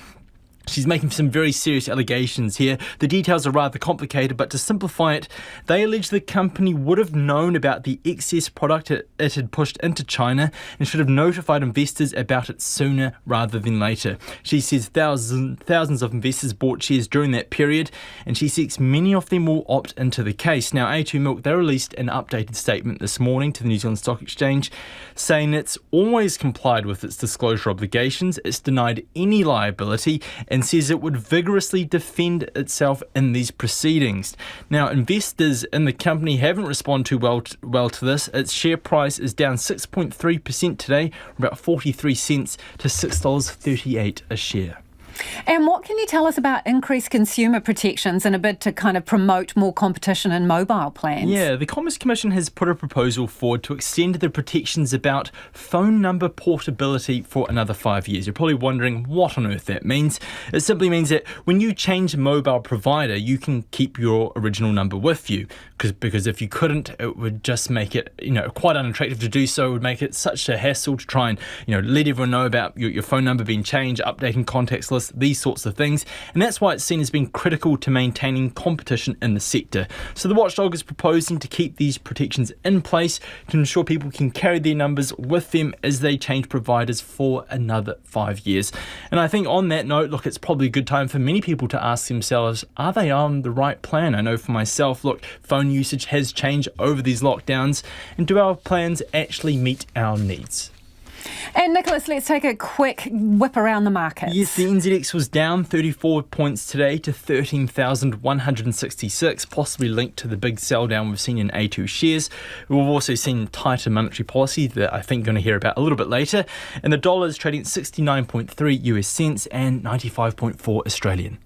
She's making some very serious allegations here. The details are rather complicated, but to simplify it, they allege the company would have known about the excess product it had pushed into China and should have notified investors about it sooner rather than later. She says thousands of investors bought shares during that period, and she seeks many of them will opt into the case. Now, A2 Milk, they released an updated statement this morning to the New Zealand Stock Exchange saying it's always complied with its disclosure obligations, it's denied any liability, and says it would vigorously defend itself in these proceedings. Now, investors in the company haven't responded too well to this. Its share price is down 6.3% today, about 43 cents to $6.38 a share. And what can you tell us about increased consumer protections in a bid to kind of promote more competition in mobile plans? Yeah, the Commerce Commission has put a proposal forward to extend the protections about phone number portability for another 5 years. You're probably wondering what on earth that means. It simply means that when you change a mobile provider, you can keep your original number with you. Because if you couldn't, it would just make it, quite unattractive to do so. It would make it such a hassle to try and, let everyone know about your phone number being changed, updating contacts lists, these sorts of things. And that's why it's seen as being critical to maintaining competition in the sector. So the watchdog is proposing to keep these protections in place to ensure people can carry their numbers with them as they change providers for another 5 years. And I think on that note, look, it's probably a good time for many people to ask themselves, are they on the right plan? I know for myself, look, phone usage has changed over these lockdowns, and do our plans actually meet our needs? And Nicholas, let's take a quick whip around the markets. Yes, the NZX was down 34 points today to 13,166, possibly linked to the big sell down we've seen in A2 shares. We've also seen tighter monetary policy that I think you're going to hear about a little bit later. And the dollar is trading at 69.3 US cents and 95.4 Australian.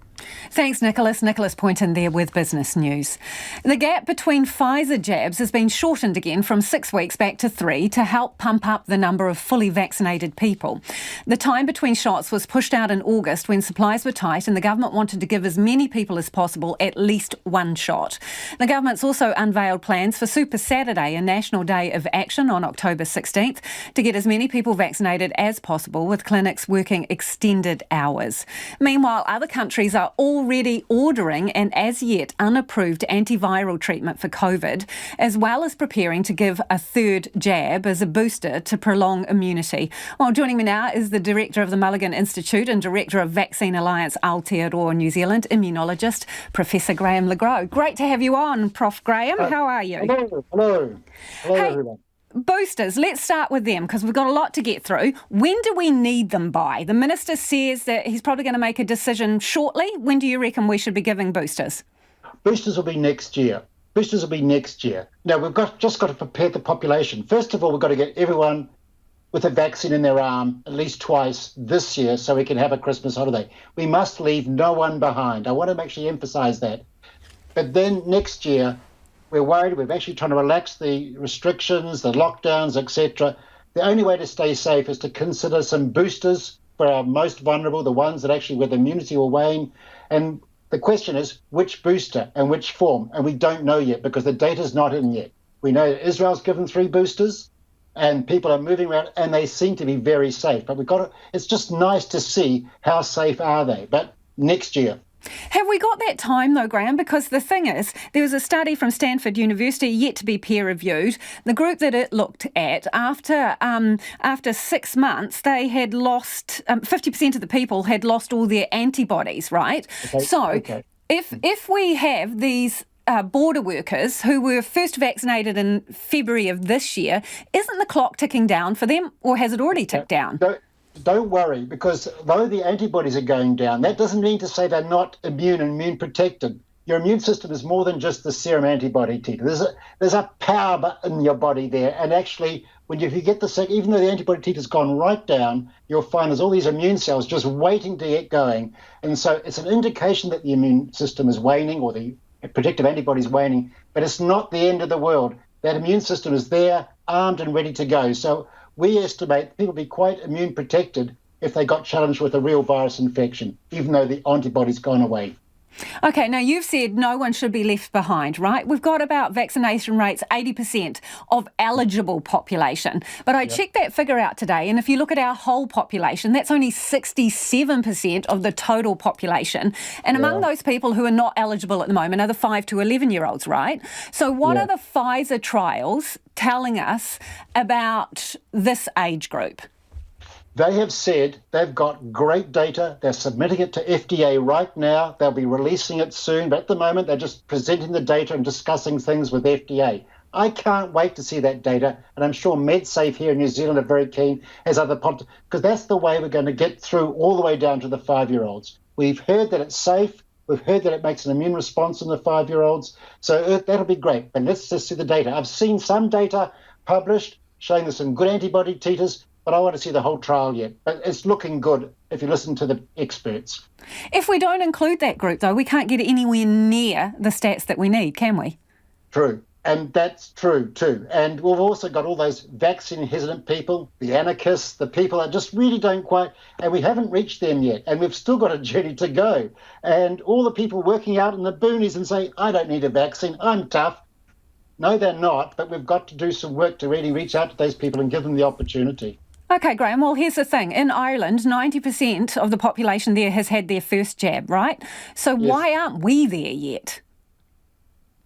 Thanks, Nicholas. Nicholas Poynton there with Business News. The gap between Pfizer jabs has been shortened again from 6 weeks back to 3 to help pump up the number of fully vaccinated people. The time between shots was pushed out in August when supplies were tight and the government wanted to give as many people as possible at least one shot. The government's also unveiled plans for Super Saturday, a national day of action on October 16th, to get as many people vaccinated as possible, with clinics working extended hours. Meanwhile, other countries are already ordering an as yet unapproved antiviral treatment for COVID, as well as preparing to give a third jab as a booster to prolong immunity. Well, joining me now is the Director of the Mulligan Institute and Director of Vaccine Alliance Aotearoa New Zealand, immunologist, Professor Graham Le Gros. Great to have you on, Prof Graham. How are you? Hello, Hey, everyone. Boosters, let's start with them because we've got a lot to get through. When do we need them by? The Minister says that he's probably going to make a decision shortly. When do you reckon we should be giving boosters? Boosters will be next year. Now, we've just got to prepare the population. First of all, we've got to get everyone with a vaccine in their arm at least twice this year so we can have a Christmas holiday. We must leave no one behind. I want to actually emphasise that. But then next year, we're worried. We're actually trying to relax the restrictions, the lockdowns, etc. the only way to stay safe is to consider some boosters for our most vulnerable, the ones that actually where the immunity will wane. And the question is, which booster and which form? And we don't know yet because the data's not in yet. We know that Israel's given 3 boosters and people are moving around and they seem to be very safe. But it's just nice to see how safe are they. But next year. Have we got that time though, Graham? Because the thing is, there was a study from Stanford University yet to be peer reviewed. The group that it looked at, after 6 months, they had lost 50% of the people had lost all their antibodies. Right. Okay. If we have these border workers who were first vaccinated in February of this year, isn't the clock ticking down for them, or has it already ticked down? Don't worry, because though the antibodies are going down, that doesn't mean to say they're not immune protected. Your immune system is more than just the serum antibody titer. There's a power in your body there, and actually, if you get the sick, even though the antibody titer's gone right down, you'll find there's all these immune cells just waiting to get going, and so it's an indication that the immune system is waning or the protective antibody is waning, but it's not the end of the world. That immune system is there, armed and ready to go. So we estimate people will be quite immune protected if they got challenged with a real virus infection, even though the antibody's gone away. Okay, now you've said no one should be left behind, right? We've got about vaccination rates 80% of eligible population. But I checked that figure out today, and if you look at our whole population, that's only 67% of the total population. And among those people who are not eligible at the moment are the 5 to 11-year-olds, right? So what are the Pfizer trials telling us about this age group? They have said they've got great data. They're submitting it to FDA right now. They'll be releasing it soon. But at the moment, they're just presenting the data and discussing things with FDA. I can't wait to see that data. And I'm sure MedSafe here in New Zealand are very keen, as other because that's the way we're going to get through all the way down to the 5-year-olds. We've heard that it's safe. We've heard that it makes an immune response in the 5-year-olds. So that'll be great. But let's just see the data. I've seen some data published showing there's some good antibody titers, but I want to see the whole trial yet. But it's looking good if you listen to the experts. If we don't include that group, though, we can't get anywhere near the stats that we need, can we? True. And that's true too. And we've also got all those vaccine hesitant people, the anarchists, the people that just really don't quite, and we haven't reached them yet. And we've still got a journey to go. And all the people working out in the boonies and say, I don't need a vaccine, I'm tough. No, they're not, but we've got to do some work to really reach out to those people and give them the opportunity. OK, Graham, well, here's the thing. In Ireland, 90% of the population there has had their first jab, right? So why aren't we there yet?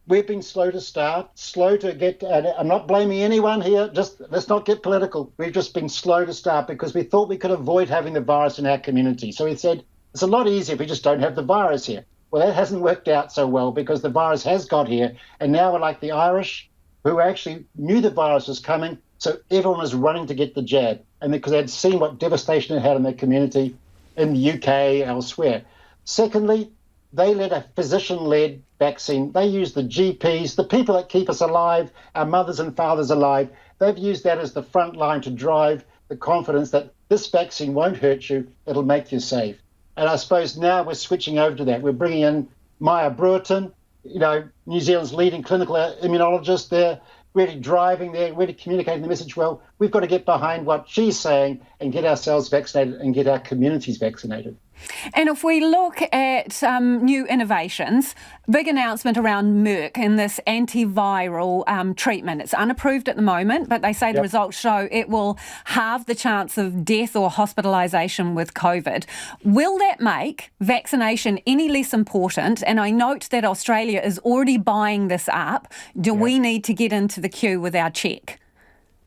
We've been slow to start, slow to get, and I'm not blaming anyone here, just let's not get political. We've just been slow to start because we thought we could avoid having the virus in our community. So we said, it's a lot easier if we just don't have the virus here. Well, that hasn't worked out so well because the virus has got here, and now we're like the Irish who actually knew the virus was coming, so everyone was running to get the jab, and because they'd seen what devastation it had in their community in the UK, elsewhere. Secondly, they led a physician-led vaccine. They used the GPs, the people that keep us alive, our mothers and fathers alive. They've used that as the front line to drive the confidence that this vaccine won't hurt you, it'll make you safe. And I suppose now we're switching over to that. We're bringing in Maya Brewerton, New Zealand's leading clinical immunologist there, really driving there, really communicating the message well. We've got to get behind what she's saying and get ourselves vaccinated and get our communities vaccinated. And if we look at new innovations, big announcement around Merck and this antiviral treatment. It's unapproved at the moment, but they say the results show it will halve the chance of death or hospitalisation with COVID. Will that make vaccination any less important? And I note that Australia is already buying this up. Do we need to get into the queue with our check?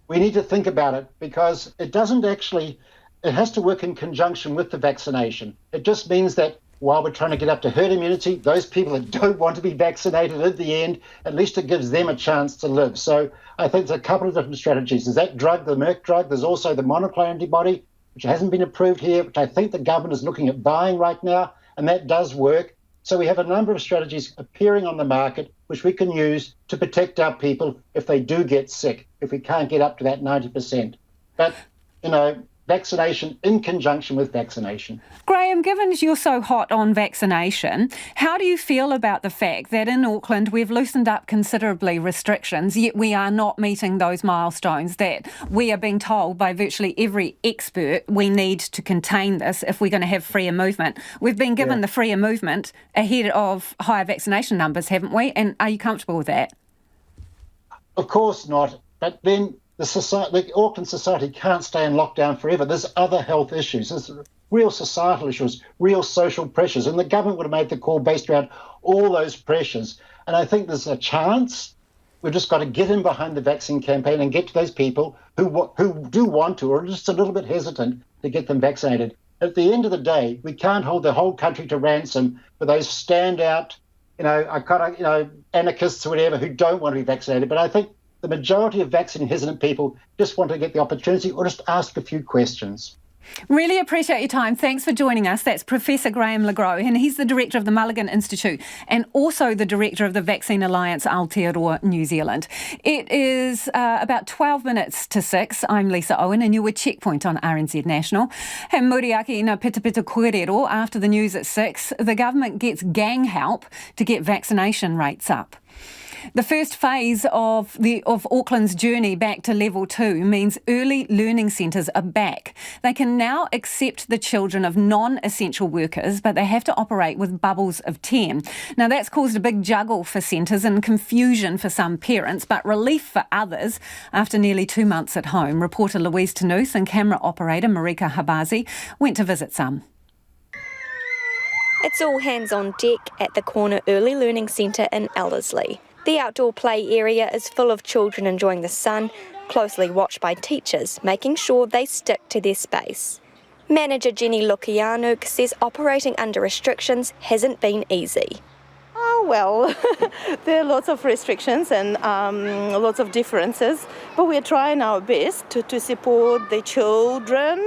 We need to think about it because it doesn't actually... It has to work in conjunction with the vaccination. It just means that while we're trying to get up to herd immunity, those people that don't want to be vaccinated at the end, at least it gives them a chance to live. So I think there's a couple of different strategies. There's that drug, the Merck drug. There's also the monoclonal antibody, which hasn't been approved here, which I think the government is looking at buying right now, and that does work. So we have a number of strategies appearing on the market, which we can use to protect our people if they do get sick, if we can't get up to that 90%. But, vaccination in conjunction with vaccination. Graham, given you're so hot on vaccination, how do you feel about the fact that in Auckland we've loosened up considerably restrictions, yet we are not meeting those milestones that we are being told by virtually every expert we need to contain this if we're going to have freer movement? We've been given the freer movement ahead of higher vaccination numbers, haven't we? And are you comfortable with that? Of course not. But then the Auckland society can't stay in lockdown forever. There's other health issues. There's real societal issues, real social pressures. And the government would have made the call based around all those pressures. And I think there's a chance. We've just got to get in behind the vaccine campaign and get to those people who do want to or are just a little bit hesitant to get them vaccinated. At the end of the day, we can't hold the whole country to ransom for those standout, anarchists or whatever who don't want to be vaccinated. But I think the majority of vaccine-hesitant people just want to get the opportunity or just ask a few questions. Really appreciate your time. Thanks for joining us. That's Professor Graham Le Gros, and he's the director of the Mulligan Institute and also the director of the Vaccine Alliance Aotearoa New Zealand. It is about 12 minutes to 6. I'm Lisa Owen, and you're with Checkpoint on RNZ National. He muriaki na pita pita kōrero. After the news at 6, the government gets gang help to get vaccination rates up. The first phase of Auckland's journey back to level 2 means early learning centres are back. They can now accept the children of non-essential workers, but they have to operate with bubbles of 10. Now, that's caused a big juggle for centres and confusion for some parents, but relief for others after nearly 2 months at home. Reporter Louise Tanouth and camera operator Marika Habazi went to visit some. It's all hands on deck at the Corner Early Learning Centre in Ellerslie. The outdoor play area is full of children enjoying the sun, closely watched by teachers, making sure they stick to their space. Manager Jenny Lukianuk says operating under restrictions hasn't been easy. Oh, well, there are lots of restrictions and lots of differences, but we're trying our best to support the children,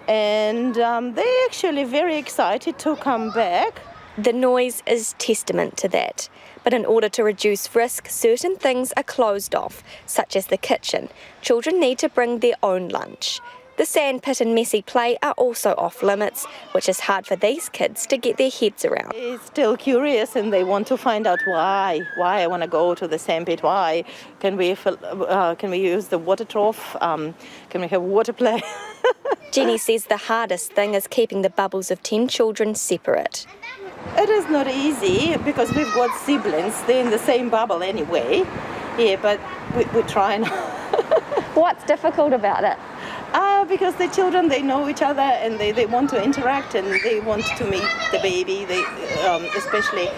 and they're actually very excited to come back. The noise is testament to that. But in order to reduce risk, certain things are closed off, such as the kitchen. Children need to bring their own lunch. The sandpit and messy play are also off limits, which is hard for these kids to get their heads around. They're still curious and they want to find out why I want to go to the sandpit, why can we use the water trough, can we have water play. Jenny says the hardest thing is keeping the bubbles of 10 children separate. It is not easy because we've got siblings, they're in the same bubble anyway. Yeah, but we're trying. What's difficult about it? Because the children, they know each other and they want to interact and they want to meet the baby, especially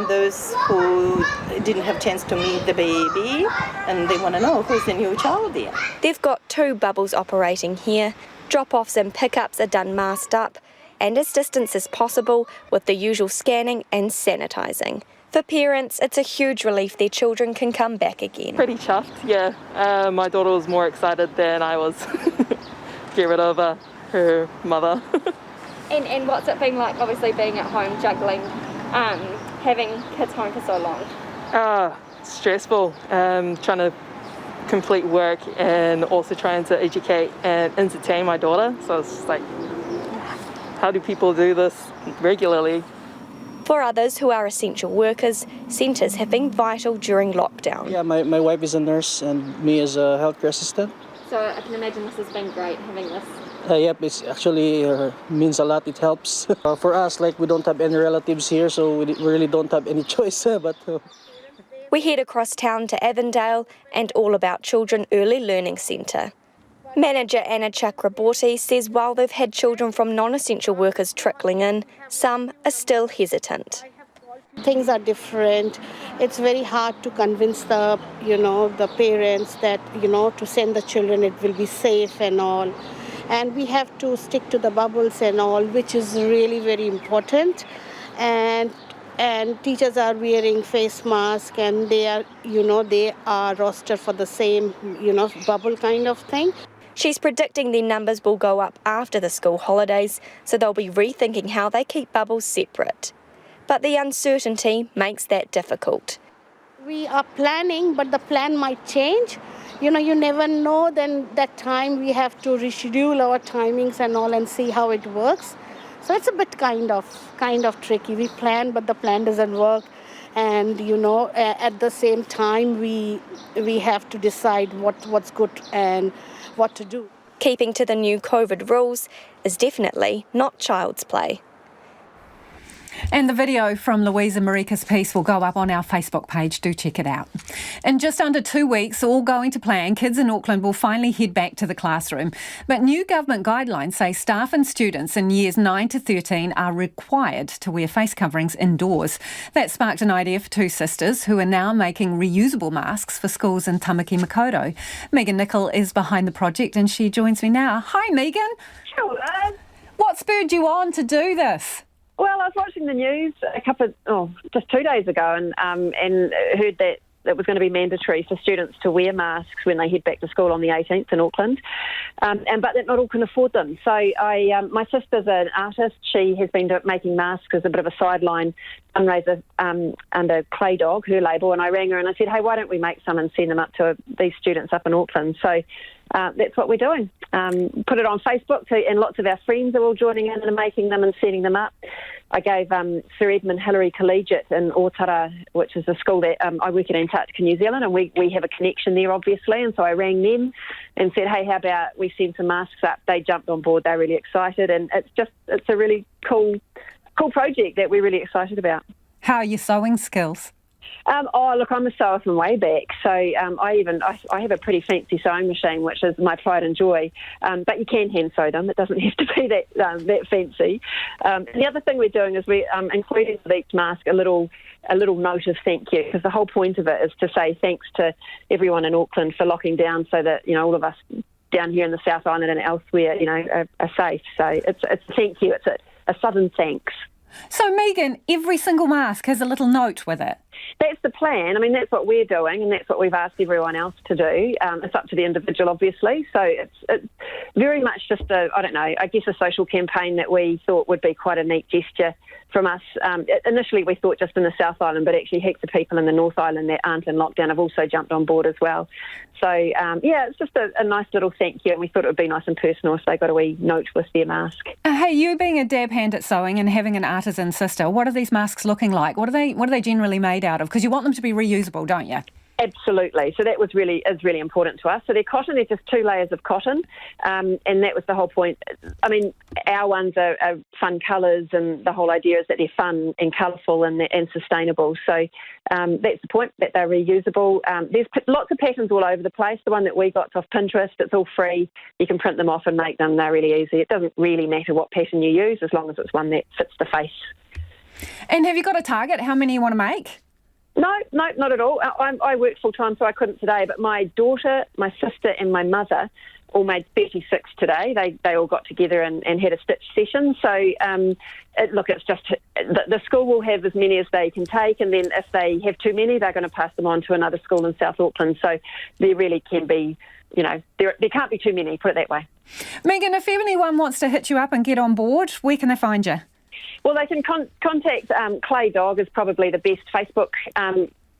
those who didn't have a chance to meet the baby, and they want to know who's the new child there. They've got 2 bubbles operating here. Drop-offs and pickups are done masked up and as distant as possible with the usual scanning and sanitising. For parents, it's a huge relief their children can come back again. Pretty chuffed, yeah. My daughter was more excited than I was. Get rid of her mother. And what's it been like, obviously being at home, juggling, having kids home for so long? Stressful, trying to complete work and also trying to educate and entertain my daughter. So it's just like, how do people do this regularly? For others who are essential workers, centres have been vital during lockdown. Yeah, my wife is a nurse and me as a healthcare assistant. So I can imagine this has been great, having this. Yep, it's actually means a lot. It helps. For us, we don't have any relatives here, so we really don't have any choice. We head across town to Avondale and All About Children Early Learning Centre. Manager Anna Chakraborty says while they've had children from non-essential workers trickling in, some are still hesitant. Things are different. It's very hard to convince the parents that, to send the children, it will be safe and all. And we have to stick to the bubbles and all, which is really very important. And teachers are wearing face masks and they are rostered for the same, bubble kind of thing. She's predicting their numbers will go up after the school holidays, so they'll be rethinking how they keep bubbles separate. But the uncertainty makes that difficult. We are planning, but the plan might change. you never know. Then that time we have to reschedule our timings and all and see how it works. So it's a bit kind of tricky. We plan, but the plan doesn't work. And, at the same time, we have to decide what's good and what to do. Keeping to the new COVID rules is definitely not child's play. And the video from Louisa Marika's piece will go up on our Facebook page. Do check it out. In just under 2 weeks, all going to plan, kids in Auckland will finally head back to the classroom. But new government guidelines say staff and students in years 9 to 13 are required to wear face coverings indoors. That sparked an idea for two sisters who are now making reusable masks for schools in Tamaki Makaurau. Megan Nicol is behind the project and she joins me now. Hi, Megan. Hello. What spurred you on to do this? Well, I was watching the news just 2 days ago and heard that it was going to be mandatory for students to wear masks when they head back to school on the 18th in Auckland, but that not all can afford them. So my sister's an artist. She has been making masks as a bit of a sideline fundraiser under Clay Dog, her label, and I rang her and I said, hey, why don't we make some and send them up to these students up in Auckland? So that's what we're doing. Put it on Facebook, and lots of our friends are all joining in and making them and setting them up. I gave Sir Edmund Hillary Collegiate in Ōtorohanga, which is a school that I work at Antarctica, New Zealand, and we have a connection there, obviously, and so I rang them and said, hey, how about we send some masks up? They jumped on board. They're really excited, and it's a really cool project that we're really excited about. How are your sewing skills? Look, I'm a sewer from way back, so I have a pretty fancy sewing machine, which is my pride and joy. But you can hand sew them; it doesn't have to be that fancy. And the other thing we're doing is we're including with each mask a little note of thank you, because the whole point of it is to say thanks to everyone in Auckland for locking down, so that all of us down here in the South Island and elsewhere, are safe. So it's a thank you. It's a southern thanks. So, Megan, every single mask has a little note with it? That's the plan. I mean, that's what we're doing, and that's what we've asked everyone else to do. It's up to the individual, obviously. So it's very much just a social campaign that we thought would be quite a neat gesture from us. Initially, we thought just in the South Island, but actually heaps of people in the North Island that aren't in lockdown have also jumped on board as well. So, it's just a nice little thank you, and we thought it would be nice and personal if they got a wee note with their mask. Hey, you being a dab hand at sewing and having an artisan sister, what are these masks looking like? What are they generally made out of? Because you want them to be reusable, don't you? Absolutely. So that is really important to us. So they're cotton. They're just 2 layers of cotton, and that was the whole point. I mean, our ones are fun colours, and the whole idea is that they're fun and colourful and sustainable. So that's the point, that they're reusable. There's lots of patterns all over the place. The one that we got's off Pinterest. It's all free. You can print them off and make them. They're really easy. It doesn't really matter what pattern you use, as long as it's one that fits the face. And have you got a target? How many you want to make? No, not at all. I work full-time, so I couldn't today, but my daughter, my sister and my mother all made 36 today. They all got together and had a stitch session. So, it's just the school will have as many as they can take, and then if they have too many, they're going to pass them on to another school in South Auckland. So there really can be, there can't be too many, put it that way. Megan, if anyone wants to hit you up and get on board, where can they find you? Well, they can contact Clay Dog is probably the best Facebook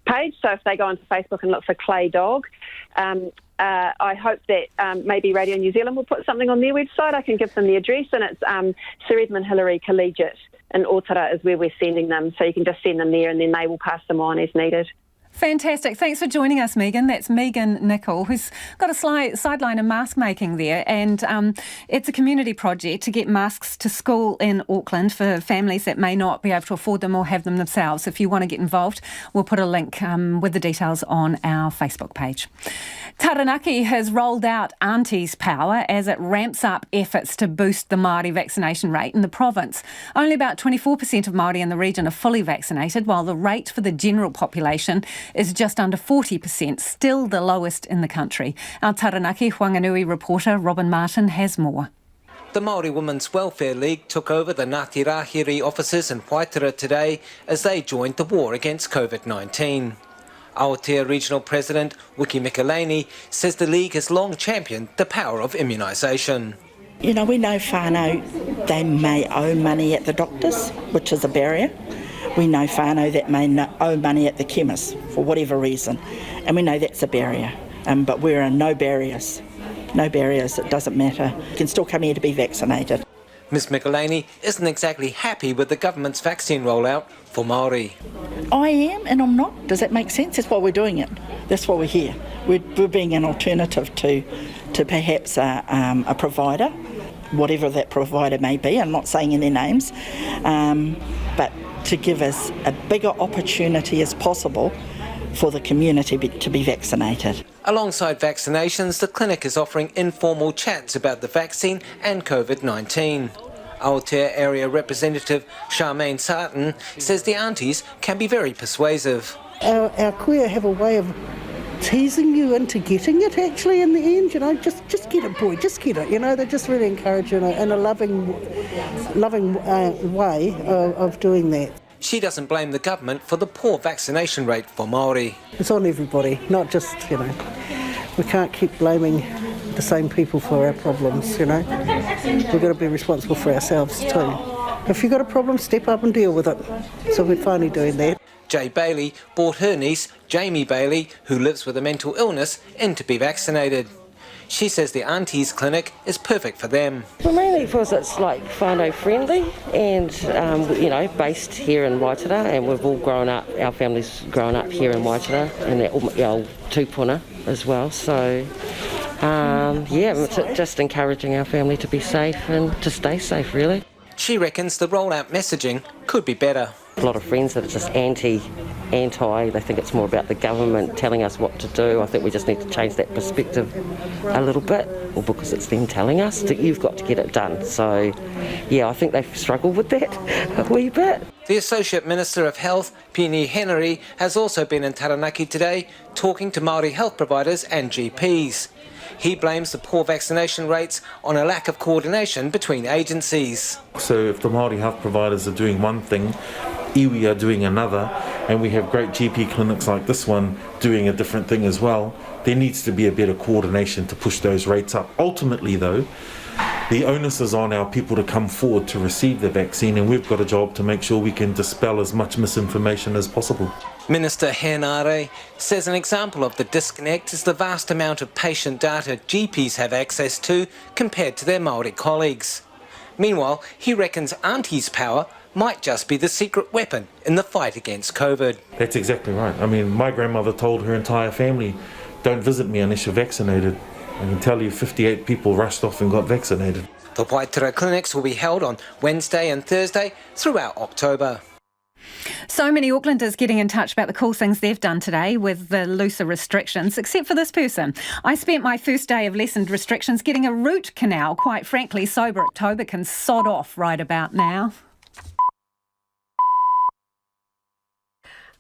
page. So if they go onto Facebook and look for Clay Dog, I hope that maybe Radio New Zealand will put something on their website. I can give them the address, and it's Sir Edmund Hillary Collegiate in Ōtorohanga is where we're sending them. So you can just send them there, and then they will pass them on as needed. Fantastic. Thanks for joining us, Megan. That's Megan Nicol, who's got a sideline in mask making there. And it's a community project to get masks to school in Auckland for families that may not be able to afford them or have them themselves. If you want to get involved, we'll put a link with the details on our Facebook page. Taranaki has rolled out Auntie's Power as it ramps up efforts to boost the Māori vaccination rate in the province. Only about 24% of Māori in the region are fully vaccinated, while the rate for the general population is just under 40%, still the lowest in the country. Our Taranaki Whanganui reporter Robin Martin has more. The Māori Women's Welfare League took over the Ngāti Rahiri offices in Waitara today as they joined the war against COVID-19. Aotea Regional President Wiki Mikeleni says the league has long championed the power of immunisation. We know whānau, they may owe money at the doctors, which is a barrier. We know whānau that may owe money at the chemist for whatever reason, and we know that's a barrier. But there are no barriers. No barriers, it doesn't matter. You can still come here to be vaccinated. Ms Michelini isn't exactly happy with the government's vaccine rollout for Māori. I am and I'm not. Does that make sense? That's why we're doing it. That's why we're here. We're being an alternative to perhaps a provider, whatever that provider may be. I'm not saying any names, but to give us a bigger opportunity as possible for the community to be vaccinated. Alongside vaccinations, the clinic is offering informal chats about the vaccine and COVID-19. Aotea Area Representative Charmaine Sarton says the aunties can be very persuasive. Our kuia have a way of teasing you into getting it actually in the end, just get it, boy, just get it, they just really encourage you in a loving way of doing that. She doesn't blame the government for the poor vaccination rate for Māori. It's on everybody, not just, we can't keep blaming the same people for our problems, We've got to be responsible for ourselves too. If you've got a problem, step up and deal with it. So we're finally doing that. Jay Bailey brought her niece, Jamie Bailey, who lives with a mental illness, in to be vaccinated. She says the Auntie's clinic is perfect for them. Well, mainly because it's like whānau friendly and, based here in Waitara, and we've all grown up, our family's grown up here in Waitara and our tūpuna as well. So, just encouraging our family to be safe and to stay safe, really. She reckons the rollout messaging could be better. A lot of friends that are just anti, they think it's more about the government telling us what to do. I think we just need to change that perspective a little bit, or because it's them telling us that you've got to get it done. So, I think they've struggled with that a wee bit. The Associate Minister of Health, Pini Henry, has also been in Taranaki today talking to Māori health providers and GPs. He blames the poor vaccination rates on a lack of coordination between agencies. So if the Māori health providers are doing one thing, iwi are doing another, and we have great GP clinics like this one doing a different thing as well, there needs to be a better coordination to push those rates up. Ultimately though, the onus is on our people to come forward to receive the vaccine, and we've got a job to make sure we can dispel as much misinformation as possible. Minister Henare says an example of the disconnect is the vast amount of patient data GPs have access to compared to their Māori colleagues. Meanwhile, he reckons Auntie's power might just be the secret weapon in the fight against COVID. That's exactly right. I mean, my grandmother told her entire family, don't visit me unless you're vaccinated. I can tell you 58 people rushed off and got vaccinated. The Waitara clinics will be held on Wednesday and Thursday throughout October. So many Aucklanders getting in touch about the cool things they've done today with the looser restrictions, except for this person. I spent my first day of lessened restrictions getting a root canal. Quite frankly, sober October can sod off right about now.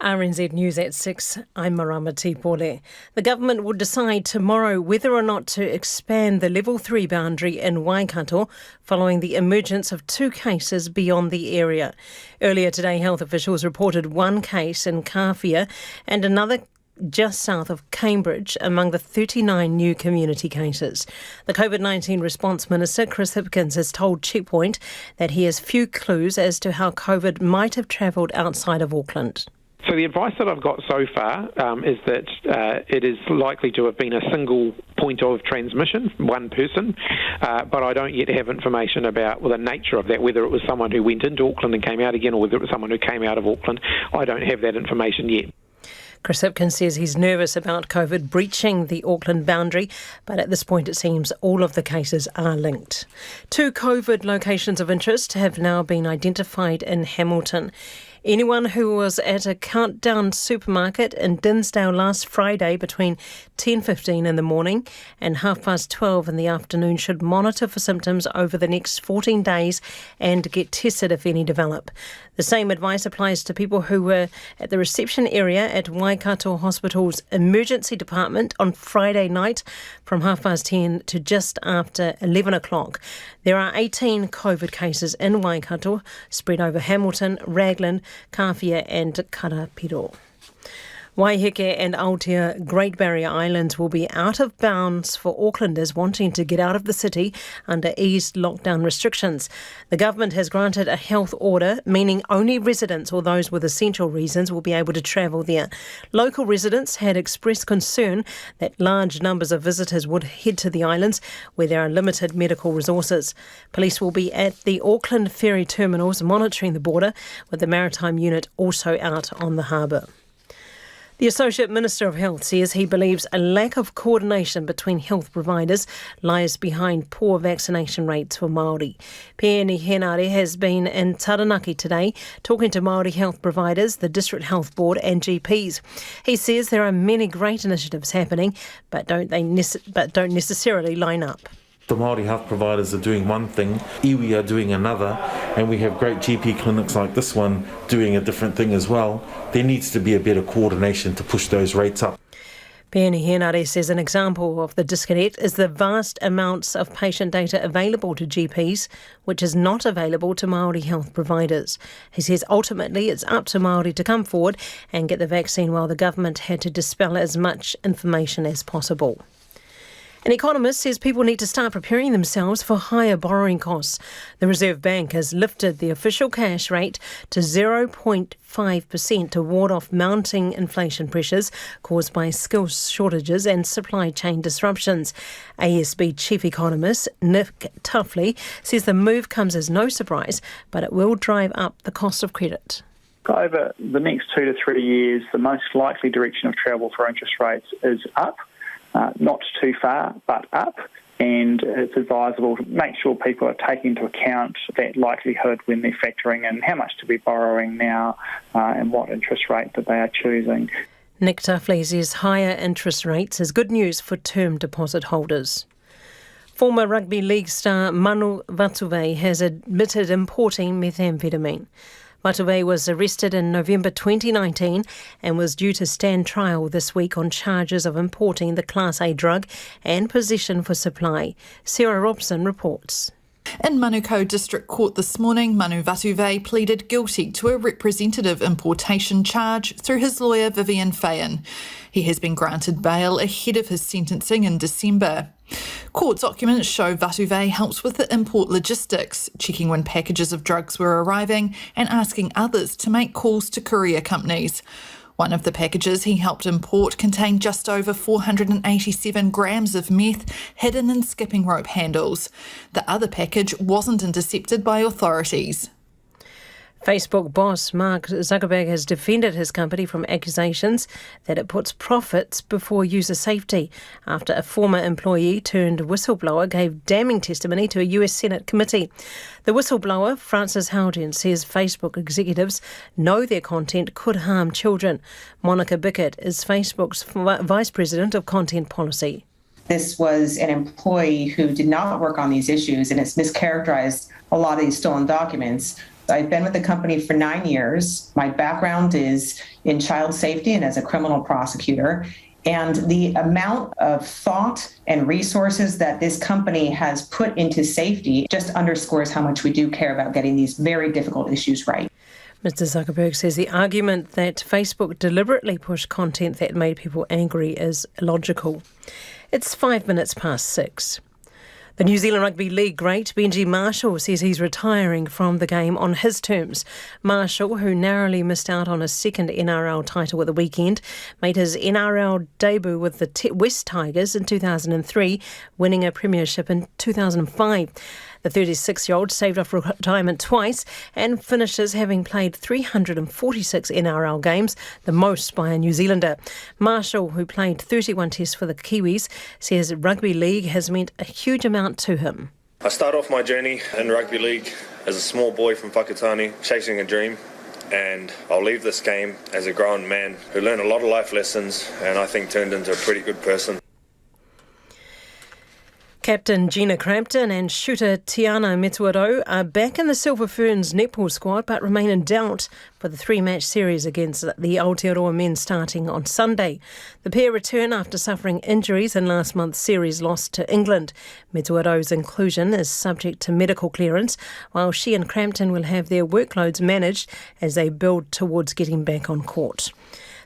RNZ News at 6, I'm Marama Tipole. The government will decide tomorrow whether or not to expand the level 3 boundary in Waikato following the emergence of 2 cases beyond the area. Earlier today, health officials reported 1 case in Kawhia and another just south of Cambridge among the 39 new community cases. The COVID-19 response minister, Chris Hipkins, has told Checkpoint that he has few clues as to how COVID might have travelled outside of Auckland. So the advice that I've got so far is that it is likely to have been a single point of transmission, one person, but I don't yet have information about the nature of that, whether it was someone who went into Auckland and came out again, or whether it was someone who came out of Auckland. I don't have that information yet. Chris Hipkins says he's nervous about COVID breaching the Auckland boundary, but at this point it seems all of the cases are linked. 2 COVID locations of interest have now been identified in Hamilton. Anyone who was at a Countdown supermarket in Dinsdale last Friday between 10:15 in the morning and 12:30 in the afternoon should monitor for symptoms over the next 14 days and get tested if any develop. The same advice applies to people who were at the reception area at Waikato Hospital's emergency department on Friday night from 10:30 to just after 11 o'clock. There are 18 COVID cases in Waikato, spread over Hamilton, Raglan, Kawhia and Karapiro. Waiheke and Aotea Great Barrier Islands will be out of bounds for Aucklanders wanting to get out of the city under eased lockdown restrictions. The government has granted a health order, meaning only residents or those with essential reasons will be able to travel there. Local residents had expressed concern that large numbers of visitors would head to the islands where there are limited medical resources. Police will be at the Auckland ferry terminals monitoring the border, with the Maritime Unit also out on the harbour. The Associate Minister of Health says he believes a lack of coordination between health providers lies behind poor vaccination rates for Māori. Peeni Henare has been in Taranaki today talking to Māori health providers, the District Health Board and GPs. He says there are many great initiatives happening, but don't necessarily line up. The Māori health providers are doing one thing, iwi are doing another, and we have great GP clinics like this one doing a different thing as well. There needs to be a better coordination to push those rates up. Peeni Henare says an example of the disconnect is the vast amounts of patient data available to GPs, which is not available to Māori health providers. He says ultimately it's up to Māori to come forward and get the vaccine while the government had to dispel as much information as possible. An economist says people need to start preparing themselves for higher borrowing costs. The Reserve Bank has lifted the official cash rate to 0.5% to ward off mounting inflation pressures caused by skills shortages and supply chain disruptions. ASB Chief Economist Nick Tuffley says the move comes as no surprise, but it will drive up the cost of credit. Over the next 2 to 3 years, the most likely direction of travel for interest rates is up. Not too far, but up, and it's advisable to make sure people are taking into account that likelihood when they're factoring in how much to be borrowing now and what interest rate that they are choosing. Nick Tuffley says higher interest rates is good news for term deposit holders. Former rugby league star Manu Vatuvei has admitted importing methamphetamine. Vatuvei was arrested in November 2019 and was due to stand trial this week on charges of importing the Class A drug and possession for supply. Sarah Robson reports. In Manukau District Court this morning, Manu Vatuvei pleaded guilty to a representative importation charge through his lawyer Vivian Fayan. He has been granted bail ahead of his sentencing in December. Court documents show Vatuvei helps with the import logistics, checking when packages of drugs were arriving and asking others to make calls to courier companies. One of the packages he helped import contained just over 487 grams of meth hidden in skipping rope handles. The other package wasn't intercepted by authorities. Facebook boss Mark Zuckerberg has defended his company from accusations that it puts profits before user safety after a former employee turned whistleblower gave damning testimony to a US Senate committee. The whistleblower, Francis Howden, says Facebook executives know their content could harm children. Monica Bickett is Facebook's Vice President of Content Policy. This was an employee who did not work on these issues, and it's mischaracterized a lot of these stolen documents. I've been with the company for 9 years. My background is in child safety and as a criminal prosecutor. And the amount of thought and resources that this company has put into safety just underscores how much we do care about getting these very difficult issues right. Mr. Zuckerberg says the argument that Facebook deliberately pushed content that made people angry is illogical. It's 5 minutes past 6. The New Zealand Rugby League great Benji Marshall says he's retiring from the game on his terms. Marshall, who narrowly missed out on his second NRL title at the weekend, made his NRL debut with the West Tigers in 2003, winning a premiership in 2005. The 36-year-old saved off retirement twice and finishes having played 346 NRL games, the most by a New Zealander. Marshall, who played 31 tests for the Kiwis, says rugby league has meant a huge amount to him. I started off my journey in rugby league as a small boy from Whakatane, chasing a dream. And I'll leave this game as a grown man who learned a lot of life lessons and I think turned into a pretty good person. Captain Gina Crampton and shooter Tiana Metuaro are back in the Silver Ferns netball squad but remain in doubt for the 3-match series against the Aotearoa men starting on Sunday. The pair return after suffering injuries in last month's series loss to England. Metuaro's inclusion is subject to medical clearance, while she and Crampton will have their workloads managed as they build towards getting back on court.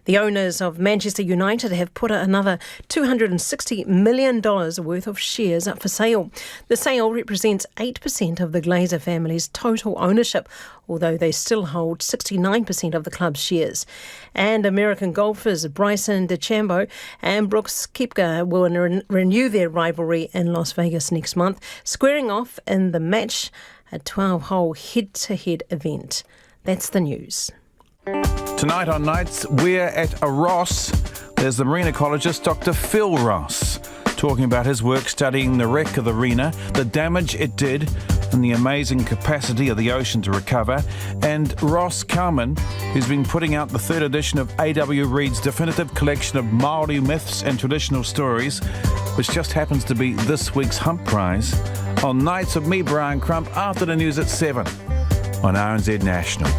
The owners of Manchester United have put another $260 million worth of shares up for sale. The sale represents 8% of the Glazer family's total ownership, although they still hold 69% of the club's shares. And American golfers Bryson DeChambeau and Brooks Koepka will renew their rivalry in Las Vegas next month, squaring off in the match, a 12-hole head-to-head event. That's the news. Tonight on Nights, we're at a Ross. There's the marine ecologist Dr. Phil Ross talking about his work studying the wreck of the Rena, the damage it did, and the amazing capacity of the ocean to recover. And Ross Carman, who's been putting out the third edition of A.W. Reid's definitive collection of Māori myths and traditional stories, which just happens to be this week's Hump Prize, on Nights of me, Brian Crump, after the news at 7 on RNZ National.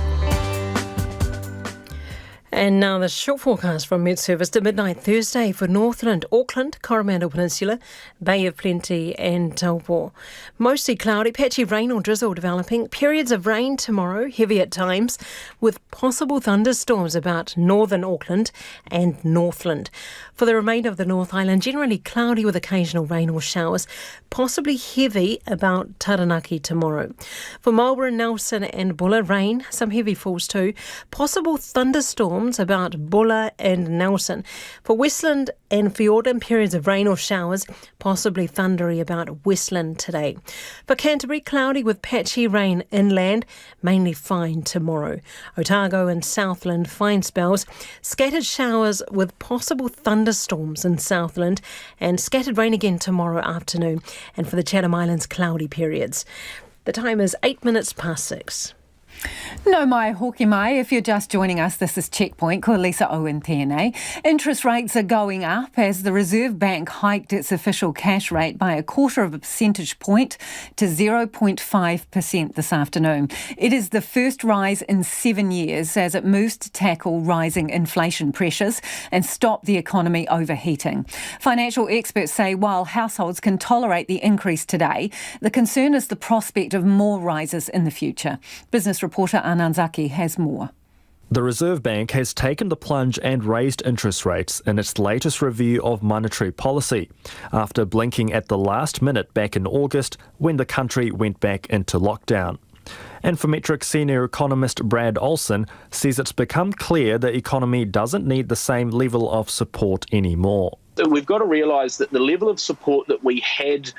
And now the short forecast from Met Service to midnight Thursday for Northland, Auckland, Coromandel Peninsula, Bay of Plenty and Taupo. Mostly cloudy, patchy rain or drizzle developing. Periods of rain tomorrow, heavy at times, with possible thunderstorms about northern Auckland and Northland. For the remainder of the North Island, generally cloudy with occasional rain or showers, possibly heavy about Taranaki tomorrow. For Marlborough, Nelson and Bulla, rain, some heavy falls too. Possible thunderstorms about Bulla and Nelson. For Westland and Fiordland, periods of rain or showers, possibly thundery about Westland today. For Canterbury, cloudy with patchy rain inland, mainly fine tomorrow. Otago and Southland, fine spells. Scattered showers with possible thunderstorms in Southland and scattered rain again tomorrow afternoon. And for the Chatham Islands, cloudy periods. The time is 8 minutes past 6. No mai hoki mai. If you're just joining us, this is Checkpoint. Ko Lisa Owen tēnei. Interest rates are going up as the Reserve Bank hiked its official cash rate by 0.25 percentage point to 0.5% this afternoon. It is the first rise in 7 years as it moves to tackle rising inflation pressures and stop the economy overheating. Financial experts say while households can tolerate the increase today, the concern is the prospect of more rises in the future. Business reporter Anand Zaki has more. The Reserve Bank has taken the plunge and raised interest rates in its latest review of monetary policy, after blinking at the last minute back in August when the country went back into lockdown. Infometrics senior economist Brad Olson says it's become clear the economy doesn't need the same level of support anymore. We've got to realise that the level of support that we had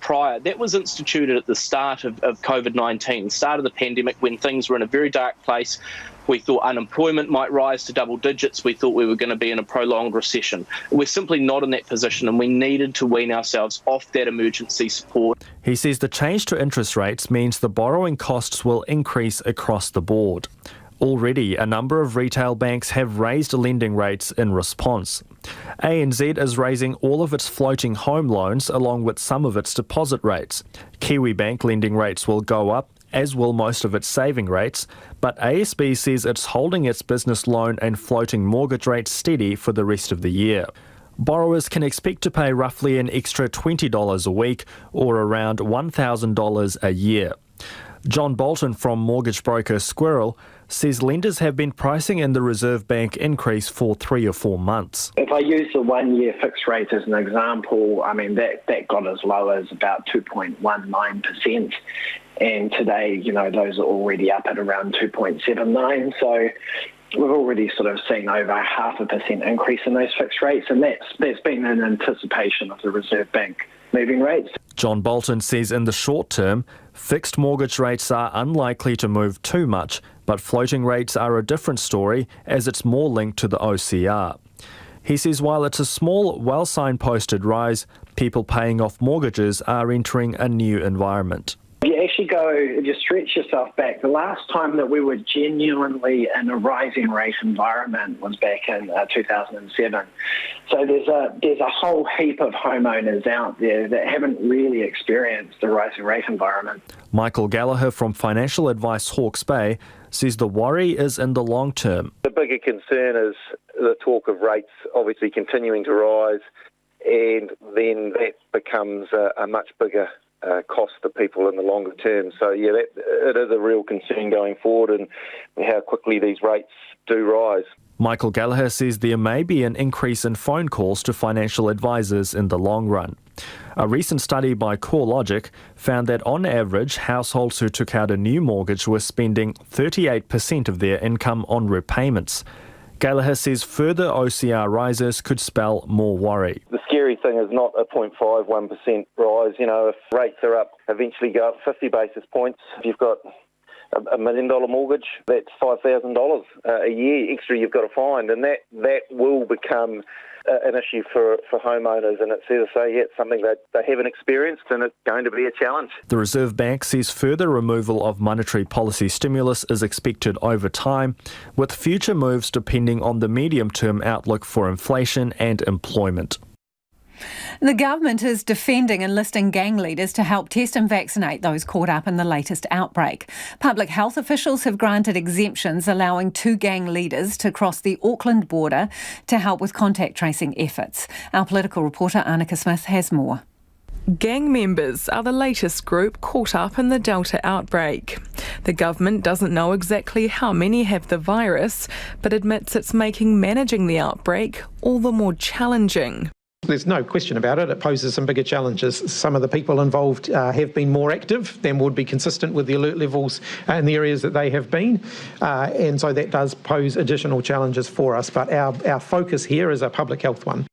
prior, that was instituted at the start of COVID-19, start of the pandemic, when things were in a very dark place. We thought unemployment might rise to double digits. We thought we were going to be in a prolonged recession. We're simply not in that position, and we needed to wean ourselves off that emergency support. He says the change to interest rates means the borrowing costs will increase across the board. Already, a number of retail banks have raised lending rates in response. ANZ is raising all of its floating home loans along with some of its deposit rates. Kiwi Bank lending rates will go up, as will most of its saving rates, but ASB says it's holding its business loan and floating mortgage rates steady for the rest of the year. Borrowers can expect to pay roughly an extra $20 a week or around $1,000 a year. John Bolton from mortgage broker Squirrel says lenders have been pricing in the Reserve Bank increase for 3 or 4 months. If I use the 1 year fixed rate as an example, I mean, that got as low as about 2.19%. And today, those are already up at around 2.79. So we've already sort of seen over 0.5% increase in those fixed rates. And that's been in anticipation of the Reserve Bank moving rates. John Bolton says in the short term, fixed mortgage rates are unlikely to move too much, but floating rates are a different story as it's more linked to the OCR. He says while it's a small, well-signposted rise, people paying off mortgages are entering a new environment. If you stretch yourself back, the last time that we were genuinely in a rising rate environment was back in 2007. So there's a whole heap of homeowners out there that haven't really experienced the rising rate environment. Michael Gallagher from financial advice Hawke's Bay says the worry is in the long term. The bigger concern is the talk of rates obviously continuing to rise, and then that becomes a much bigger cost to people in the longer term. So, yeah, it is a real concern going forward and how quickly these rates do rise. Michael Gallagher says there may be an increase in phone calls to financial advisors in the long run. A recent study by CoreLogic found that on average, households who took out a new mortgage were spending 38% of their income on repayments. Gallagher says further OCR rises could spell more worry. The scary thing is not a 0.51% rise. You know, if rates are up, eventually go up 50 basis points. If you've got $1 million mortgage, that's $5,000 a year extra you've got to find, and that will become an issue for homeowners, and it's fair to say, it's something that they haven't experienced, and it's going to be a challenge. The Reserve Bank says further removal of monetary policy stimulus is expected over time, with future moves depending on the medium-term outlook for inflation and employment. The government is defending enlisting gang leaders to help test and vaccinate those caught up in the latest outbreak. Public health officials have granted exemptions allowing 2 gang leaders to cross the Auckland border to help with contact tracing efforts. Our political reporter Annika Smith has more. Gang members are the latest group caught up in the Delta outbreak. The government doesn't know exactly how many have the virus, but admits it's making managing the outbreak all the more challenging. There's no question about it. It poses some bigger challenges. Some of the people involved have been more active than would be consistent with the alert levels in the areas that they have been. And so that does pose additional challenges for us. But our focus here is a public health one.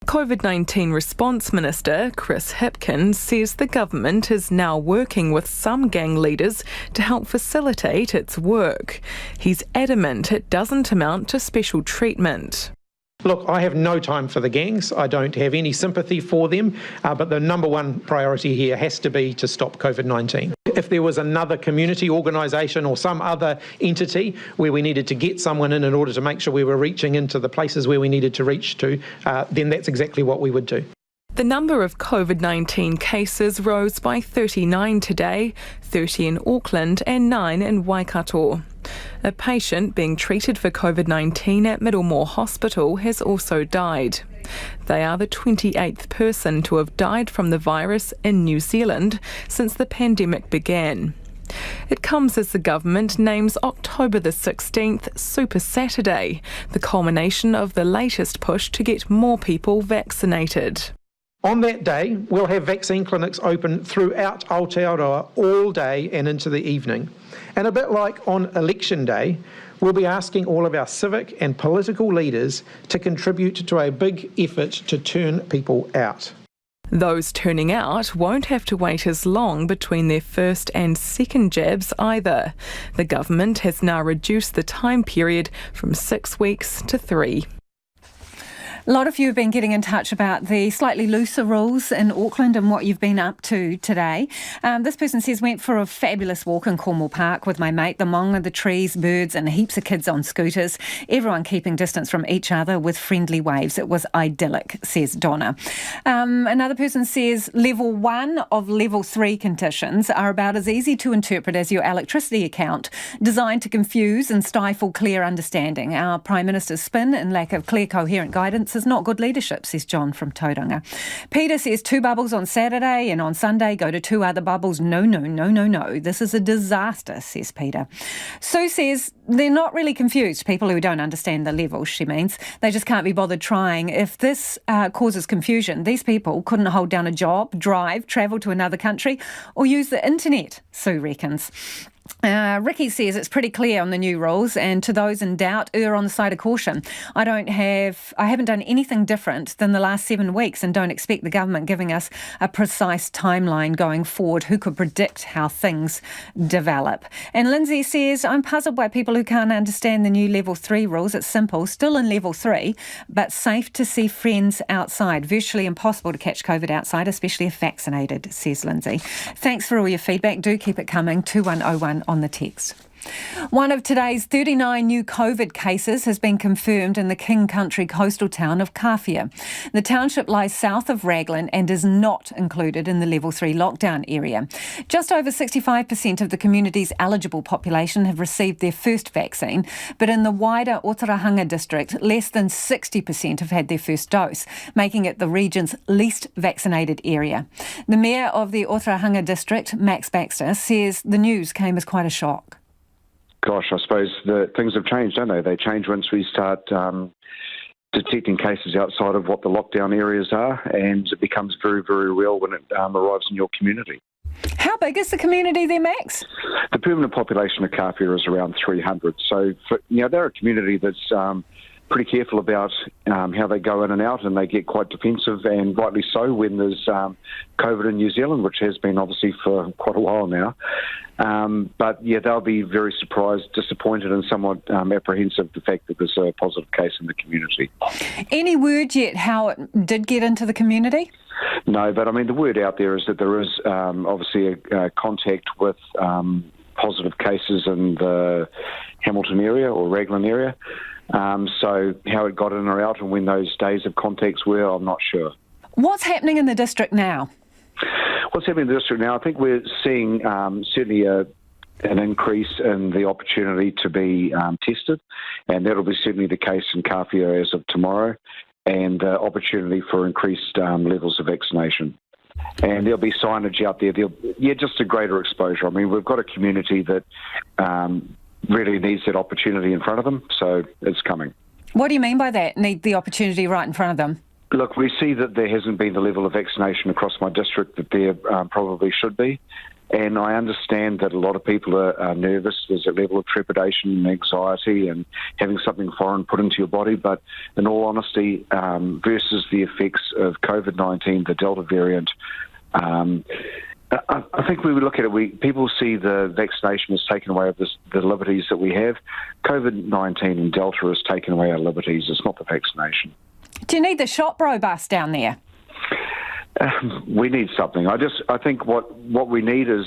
COVID-19 Response Minister Chris Hipkins says the government is now working with some gang leaders to help facilitate its work. He's adamant it doesn't amount to special treatment. Look, I have no time for the gangs. I don't have any sympathy for them, but the number one priority here has to be to stop COVID-19. If there was another community organisation or some other entity where we needed to get someone in order to make sure we were reaching into the places where we needed to reach to, then that's exactly what we would do. The number of COVID-19 cases rose by 39 today, 30 in Auckland and 9 in Waikato. A patient being treated for COVID-19 at Middlemore Hospital has also died. They are the 28th person to have died from the virus in New Zealand since the pandemic began. It comes as the government names October the 16th Super Saturday, the culmination of the latest push to get more people vaccinated. On that day, we'll have vaccine clinics open throughout Aotearoa all day and into the evening. And a bit like on election day, we'll be asking all of our civic and political leaders to contribute to a big effort to turn people out. Those turning out won't have to wait as long between their first and second jabs either. The government has now reduced the time period from 6 weeks to 3. A lot of you have been getting in touch about the slightly looser rules in Auckland and what you've been up to today. This person says, went for a fabulous walk in Cornwall Park with my mate, the maunga, the trees, birds and heaps of kids on scooters. Everyone keeping distance from each other with friendly waves. It was idyllic, says Donna. Another person says, level 1 of level 3 conditions are about as easy to interpret as your electricity account, designed to confuse and stifle clear understanding. Our Prime Minister's spin and lack of clear, coherent guidance is not good leadership, says John from Tauranga. Peter says 2 bubbles on Saturday and on Sunday go to 2 other bubbles. No. This is a disaster, says Peter. Sue says they're not really confused, people who don't understand the levels, she means. They just can't be bothered trying. If this causes confusion, these people couldn't hold down a job, drive, travel to another country or use the internet, Sue reckons. Ricky says it's pretty clear on the new rules, and to those in doubt, err on the side of caution. I haven't done anything different than the last 7 weeks and don't expect the government giving us a precise timeline going forward. Who could predict how things develop? And Lindsay says, I'm puzzled by people who can't understand the new level 3 rules. It's simple, still in level 3, but safe to see friends outside. Virtually impossible to catch COVID outside, especially if vaccinated, says Lindsay. Thanks for all your feedback. Do keep it coming. 2101 on the text. One of today's 39 new COVID cases has been confirmed in the King Country coastal town of Kawhia. The township lies south of Raglan and is not included in the level 3 lockdown area. Just over 65% of the community's eligible population have received their first vaccine, but in the wider Ōtorohanga District, less than 60% have had their first dose, making it the region's least vaccinated area. The mayor of the Ōtorohanga District, Max Baxter, says the news came as quite a shock. Gosh, I suppose the things have changed, don't they? They change once we start detecting cases outside of what the lockdown areas are, and it becomes very, very real when it arrives in your community. How big is the community there, Max? The permanent population of Kawhia is around 300. So, they're a community that's pretty careful about how they go in and out, and they get quite defensive, and rightly so, when there's COVID in New Zealand, which has been obviously for quite a while now. But they'll be very surprised, disappointed, and somewhat apprehensive the fact that there's a positive case in the community. Any word yet how it did get into the community? No, but I mean, the word out there is that there is obviously a contact with positive cases in the Hamilton area or Raglan area. So how it got in or out and when those days of contacts were, I'm not sure. What's happening in the district now? What's happening in the district now? I think we're seeing certainly an increase in the opportunity to be tested, and that'll be certainly the case in Kawhia as of tomorrow, and opportunity for increased levels of vaccination. And there'll be signage out there. Just a greater exposure. I mean, we've got a community that really needs that opportunity in front of them, so it's coming. What do you mean by that, need the opportunity right in front of them? Look, we see that there hasn't been the level of vaccination across my district that there probably should be. And I understand that a lot of people are nervous. There's a level of trepidation and anxiety and having something foreign put into your body. But in all honesty, versus the effects of COVID-19, the Delta variant, I think we would look at it, people see the vaccination has taken away the liberties that we have. COVID-19 and Delta has taken away our liberties. It's not the vaccination. Do you need the shot bro bus down there? We need something. I think what we need is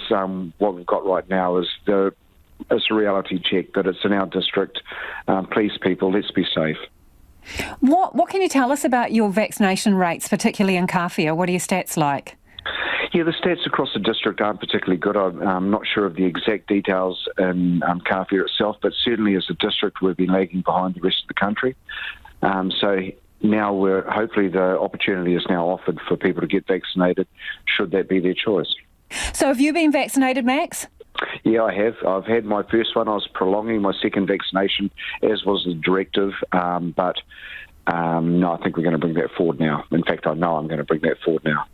what we've got right now is a reality check that it's in our district. Please, people, let's be safe. What can you tell us about your vaccination rates, particularly in Kawhia? What are your stats like? Yeah, the stats across the district aren't particularly good. I'm not sure of the exact details in Kawhia itself, but certainly as a district we've been lagging behind the rest of the country. So now hopefully the opportunity is now offered for people to get vaccinated, should that be their choice. So have you been vaccinated, Max? Yeah, I have. I've had my first one. I was prolonging my second vaccination, as was the directive, but no, I think we're going to bring that forward now. In fact, I know I'm going to bring that forward now.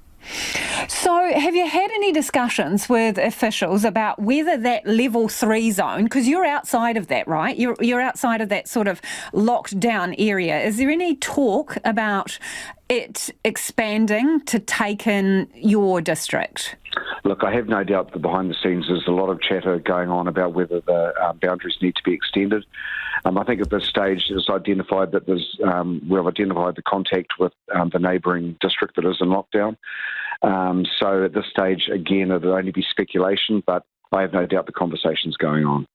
So have you had any discussions with officials about whether that level 3 zone, because you're outside of that, right? You're outside of that sort of locked down area. Is there any talk about it expanding to take in your district? Look, I have no doubt that behind the scenes there's a lot of chatter going on about whether the boundaries need to be extended. I think at this stage it's identified that we've identified the contact with the neighbouring district that is in lockdown. So at this stage, again, it'll only be speculation, but I have no doubt the conversation's going on.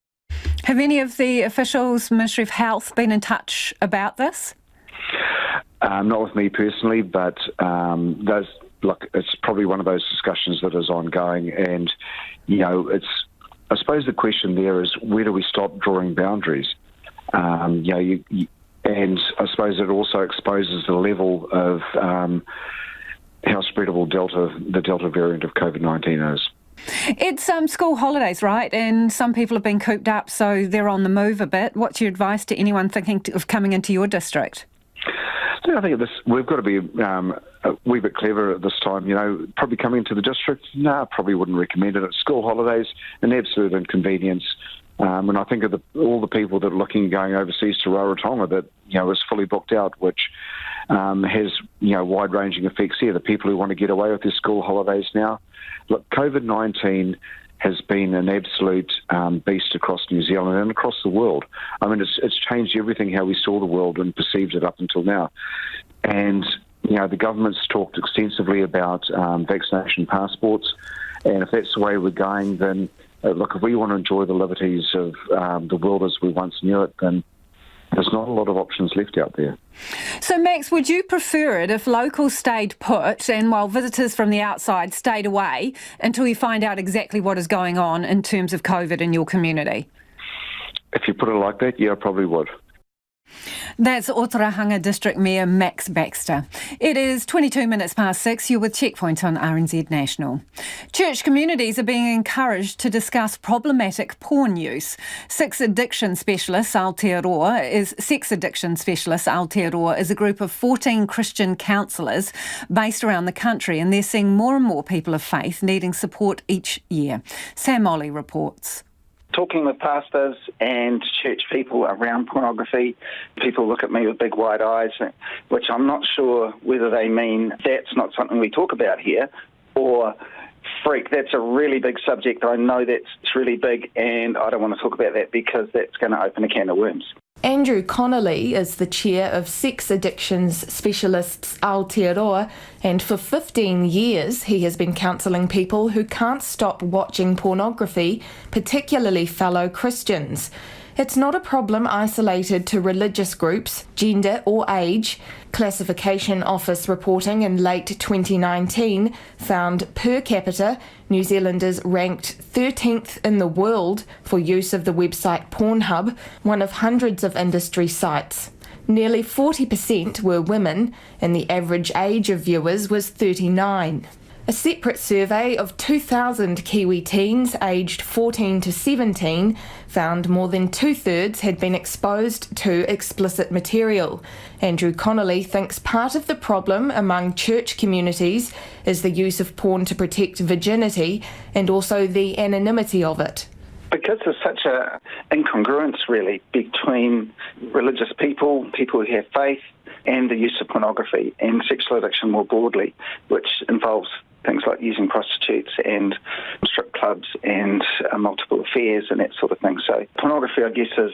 Have any of the officials, Ministry of Health, been in touch about this? Not with me personally, but it's probably one of those discussions that is ongoing. And, I suppose the question there is, where do we stop drawing boundaries? And I suppose it also exposes the level of how spreadable the Delta variant of COVID-19 is. It's school holidays, right? And some people have been cooped up, so they're on the move a bit. What's your advice to anyone thinking of coming into your district? I think we've got to be a wee bit clever at this time. Probably coming into the district, no, I probably wouldn't recommend it. It's school holidays, an absolute inconvenience. And I think of all the people that are looking at going overseas to Ōtorohanga that, is fully booked out, which has, wide-ranging effects here. The people who want to get away with their school holidays now. Look, COVID-19 has been an absolute beast across New Zealand and across the world. I mean, it's changed everything, how we saw the world and perceived it up until now. And, the government's talked extensively about vaccination passports. And if that's the way we're going, then, look, if we want to enjoy the liberties of the world as we once knew it, then there's not a lot of options left out there. So, Max, would you prefer it if locals stayed put and while visitors from the outside stayed away until you find out exactly what is going on in terms of COVID in your community? If you put it like that, yeah, I probably would. That's Ōtorohanga District Mayor Max Baxter. It is 22 minutes past 6. You're with Checkpoint on RNZ National. Church communities are being encouraged to discuss problematic porn use. Sex addiction specialist Ōtorohanga is a group of 14 Christian counsellors based around the country, and they're seeing more and more people of faith needing support each year. Sam Ollie reports. Talking with pastors and church people around pornography, people look at me with big wide eyes, which I'm not sure whether they mean that's not something we talk about here, or freak, that's a really big subject. I know that's really big and I don't want to talk about that because that's going to open a can of worms. Andrew Connolly is the chair of sex addictions specialists Aotearoa, and for 15 years he has been counselling people who can't stop watching pornography, particularly fellow Christians. It's not a problem isolated to religious groups, gender or age. Classification Office reporting in late 2019 found per capita New Zealanders ranked 13th in the world for use of the website Pornhub, one of hundreds of industry sites. Nearly 40% were women, and the average age of viewers was 39. A separate survey of 2,000 Kiwi teens aged 14 to 17 found more than two-thirds had been exposed to explicit material. Andrew Connolly thinks part of the problem among church communities is the use of porn to protect virginity and also the anonymity of it. Because there's such an incongruence, really, between religious people who have faith, and the use of pornography and sexual addiction more broadly, which involves things like using prostitutes and strip clubs and multiple affairs and that sort of thing. So pornography, I guess, is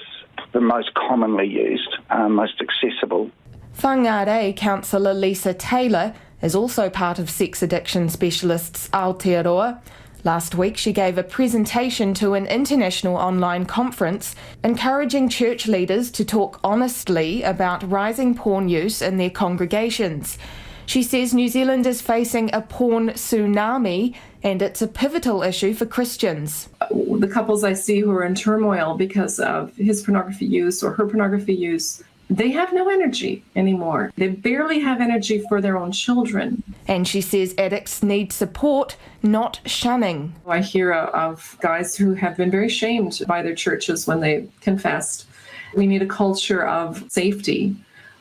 the most commonly used, most accessible. Whangarei counsellor Lisa Taylor is also part of sex addiction specialists Aotearoa. Last week she gave a presentation to an international online conference encouraging church leaders to talk honestly about rising porn use in their congregations. She says New Zealand is facing a porn tsunami and it's a pivotal issue for Christians. The couples I see who are in turmoil because of his pornography use or her pornography use, they have no energy anymore. They barely have energy for their own children. And she says addicts need support, not shunning. I hear of guys who have been very shamed by their churches when they confessed. We need a culture of safety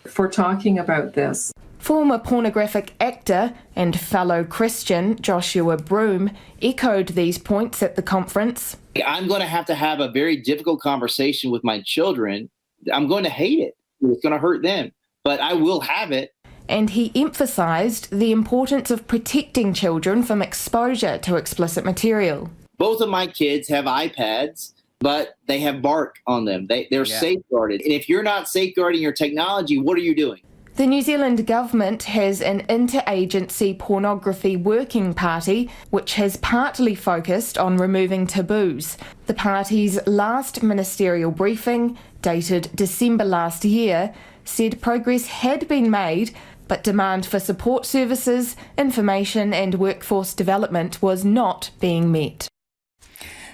for talking about this. Former pornographic actor and fellow Christian Joshua Broome echoed these points at the conference. I'm going to have a very difficult conversation with my children. I'm going to hate it. It's going to hurt them, but I will have it. And he emphasised the importance of protecting children from exposure to explicit material. Both of my kids have iPads, but they have bark on them. They're safeguarded. And if you're not safeguarding your technology, what are you doing? The New Zealand government has an interagency pornography working party which has partly focused on removing taboos. The party's last ministerial briefing, dated December last year, said progress had been made, but demand for support services, information and workforce development was not being met.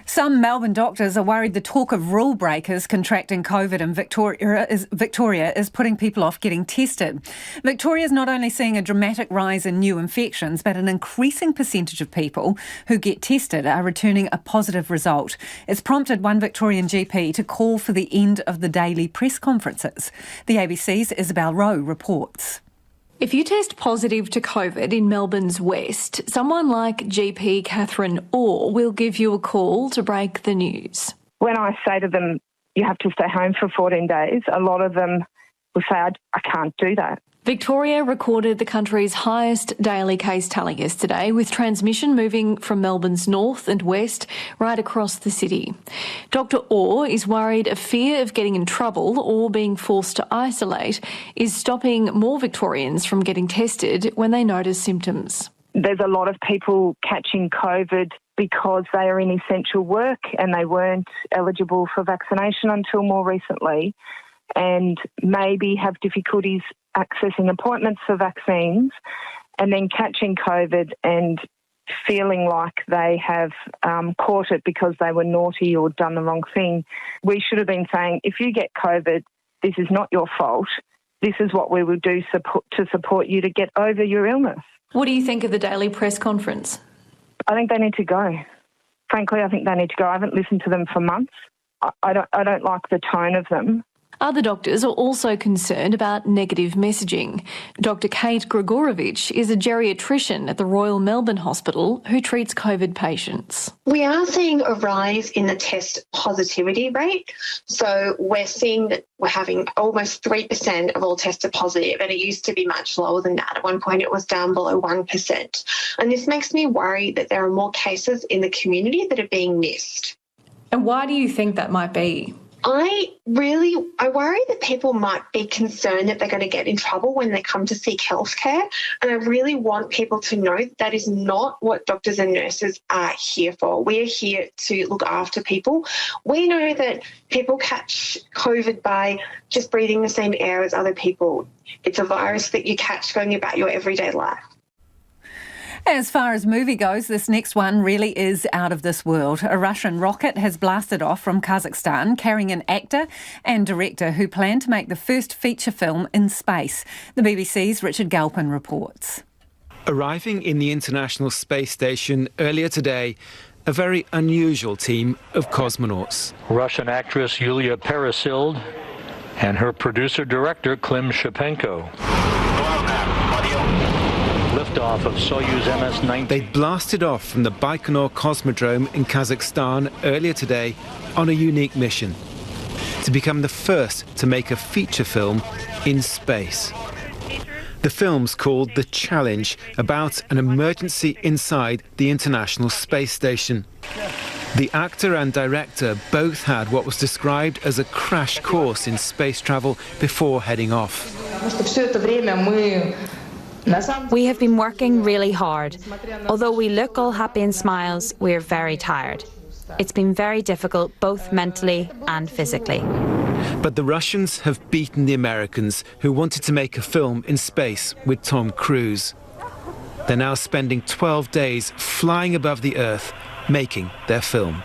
Some Melbourne doctors are worried the talk of rule breakers contracting COVID in Victoria is putting people off getting tested. Victoria is not only seeing a dramatic rise in new infections, but an increasing percentage of people who get tested are returning a positive result. It's prompted one Victorian GP to call for the end of the daily press conferences. The ABC's Isabel Rowe reports. If you test positive to COVID in Melbourne's West, someone like GP Catherine Orr will give you a call to break the news. When I say to them, you have to stay home for 14 days, a lot of them will say, I can't do that. Victoria recorded the country's highest daily case tally yesterday, with transmission moving from Melbourne's north and west right across the city. Dr Orr is worried a fear of getting in trouble or being forced to isolate is stopping more Victorians from getting tested when they notice symptoms. There's a lot of people catching COVID because they are in essential work and they weren't eligible for vaccination until more recently, and maybe have difficulties accessing appointments for vaccines, and then catching COVID and feeling like they have caught it because they were naughty or done the wrong thing. We should have been saying, if you get COVID, this is not your fault. This is what we will do to support you to get over your illness. What do you think of the daily press conference? I think they need to go. Frankly, I think they need to go. I haven't listened to them for months. I don't like the tone of them. Other doctors are also concerned about negative messaging. Dr. Kate Gregorovich is a geriatrician at the Royal Melbourne Hospital who treats COVID patients. We are seeing a rise in the test positivity rate. So we're seeing that we're having almost 3% of all tested positive, and it used to be much lower than that. At one point it was down below 1%. And this makes me worry that there are more cases in the community that are being missed. And why do you think that might be? I worry that people might be concerned that they're going to get in trouble when they come to seek healthcare. And I really want people to know that is not what doctors and nurses are here for. We are here to look after people. We know that people catch COVID by just breathing the same air as other people. It's a virus that you catch going about your everyday life. As far as movie goes, this next one really is out of this world. A Russian rocket has blasted off from Kazakhstan, carrying an actor and director who plan to make the first feature film in space. The BBC's Richard Galpin reports. Arriving in the International Space Station earlier today, a very unusual team of cosmonauts. Russian actress Yulia Peresild and her producer-director Klim Shipenko. Liftoff of Soyuz MS-19. They blasted off from the Baikonur Cosmodrome in Kazakhstan earlier today on a unique mission to become the first to make a feature film in space. The film's called The Challenge, about an emergency inside the International Space Station. The actor and director both had what was described as a crash course in space travel before heading off. We have been working really hard. Although we look all happy and smiles, we're very tired. It's been very difficult, both mentally and physically. But the Russians have beaten the Americans, who wanted to make a film in space with Tom Cruise. They're now spending 12 days flying above the Earth, making their film.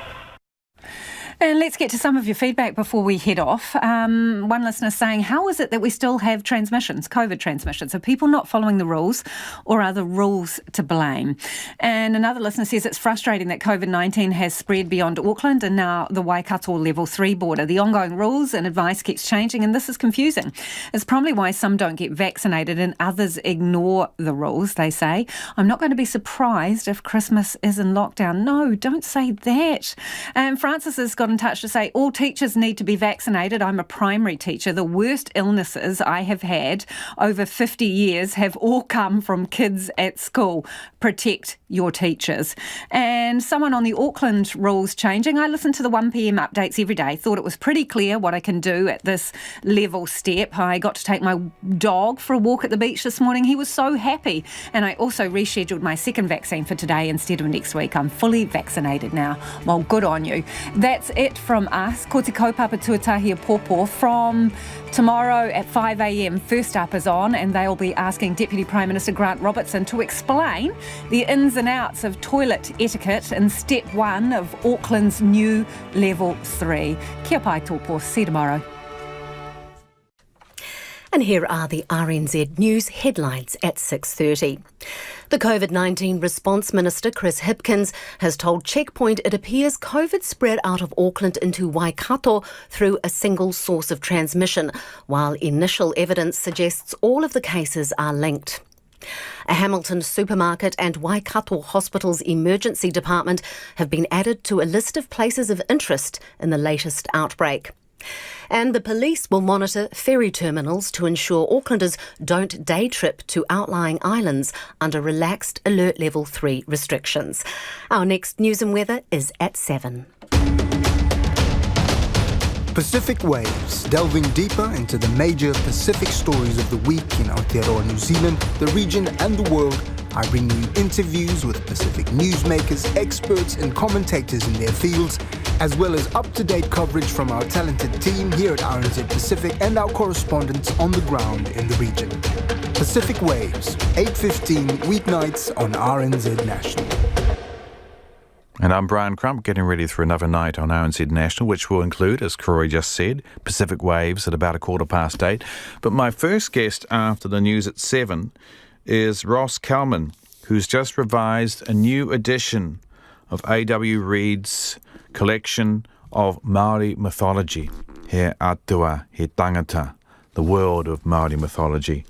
And let's get to some of your feedback before we head off. One listener saying, how is it that we still have transmissions, COVID transmissions? Are people not following the rules, or are the rules to blame? And another listener says it's frustrating that COVID-19 has spread beyond Auckland and now the Waikato level 3 border. The ongoing rules and advice keeps changing, and this is confusing. It's probably why some don't get vaccinated and others ignore the rules, they say. I'm not going to be surprised if Christmas is in lockdown. No, don't say that. And Francis has got in touch to say all teachers need to be vaccinated. I'm a primary teacher. The worst illnesses I have had over 50 years have all come from kids at school. Protect your teachers. And someone on the Auckland rules changing. I listen to the 1pm updates every day. Thought it was pretty clear what I can do at this level step. I got to take my dog for a walk at the beach this morning. He was so happy. And I also rescheduled my second vaccine for today instead of next week. I'm fully vaccinated now. Well, good on you. That's it from us. Ko te kaupapa tuatahia pōpō from tomorrow at 5 a.m. First Up is on, and they'll be asking Deputy Prime Minister Grant Robertson to explain the ins and outs of toilet etiquette in step 1 of Auckland's new level 3. Kia pai tōpō. See you tomorrow. And here are the RNZ News headlines at 6:30. The COVID-19 Response Minister, Chris Hipkins, has told Checkpoint it appears COVID spread out of Auckland into Waikato through a single source of transmission, while initial evidence suggests all of the cases are linked. A Hamilton supermarket and Waikato Hospital's emergency department have been added to a list of places of interest in the latest outbreak. And the police will monitor ferry terminals to ensure Aucklanders don't day trip to outlying islands under relaxed Alert Level 3 restrictions. Our next news and weather is at 7. Pacific Waves, delving deeper into the major Pacific stories of the week in Aotearoa, New Zealand, the region and the world. I bring you interviews with Pacific newsmakers, experts and commentators in their fields, as well as up-to-date coverage from our talented team here at RNZ Pacific and our correspondents on the ground in the region. Pacific Waves, 8:15 weeknights on RNZ National. And I'm Brian Crump, getting ready for another night on RNZ National, which will include, as Corey just said, Pacific Waves at about 8:15. But my first guest after the news at 7 is Ross Kelman, who's just revised a new edition of A.W. Reid's collection of Māori mythology, He Atua, He Tangata, the world of Māori mythology.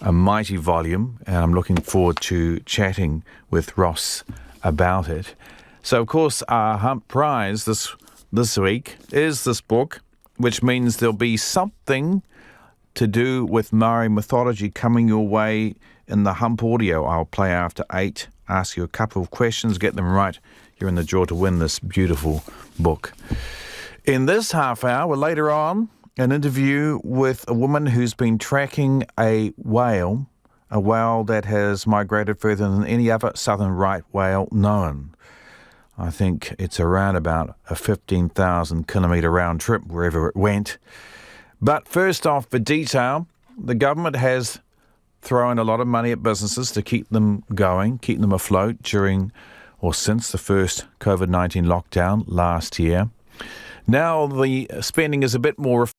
A mighty volume, and I'm looking forward to chatting with Ross about it. So, of course, our Hump Prize this week is this book, which means there'll be something to do with Māori mythology coming your way in the Hump Audio. I'll play after 8, ask you a couple of questions, get them right. You're in the draw to win this beautiful book. In this half hour, later on, an interview with a woman who's been tracking a whale that has migrated further than any other southern right whale known. I think it's around about a 15,000 kilometre round trip wherever it went. But first off, for detail, the government has thrown a lot of money at businesses to keep them going, keep them afloat during or since the first COVID-19 lockdown last year. Now the spending is a bit more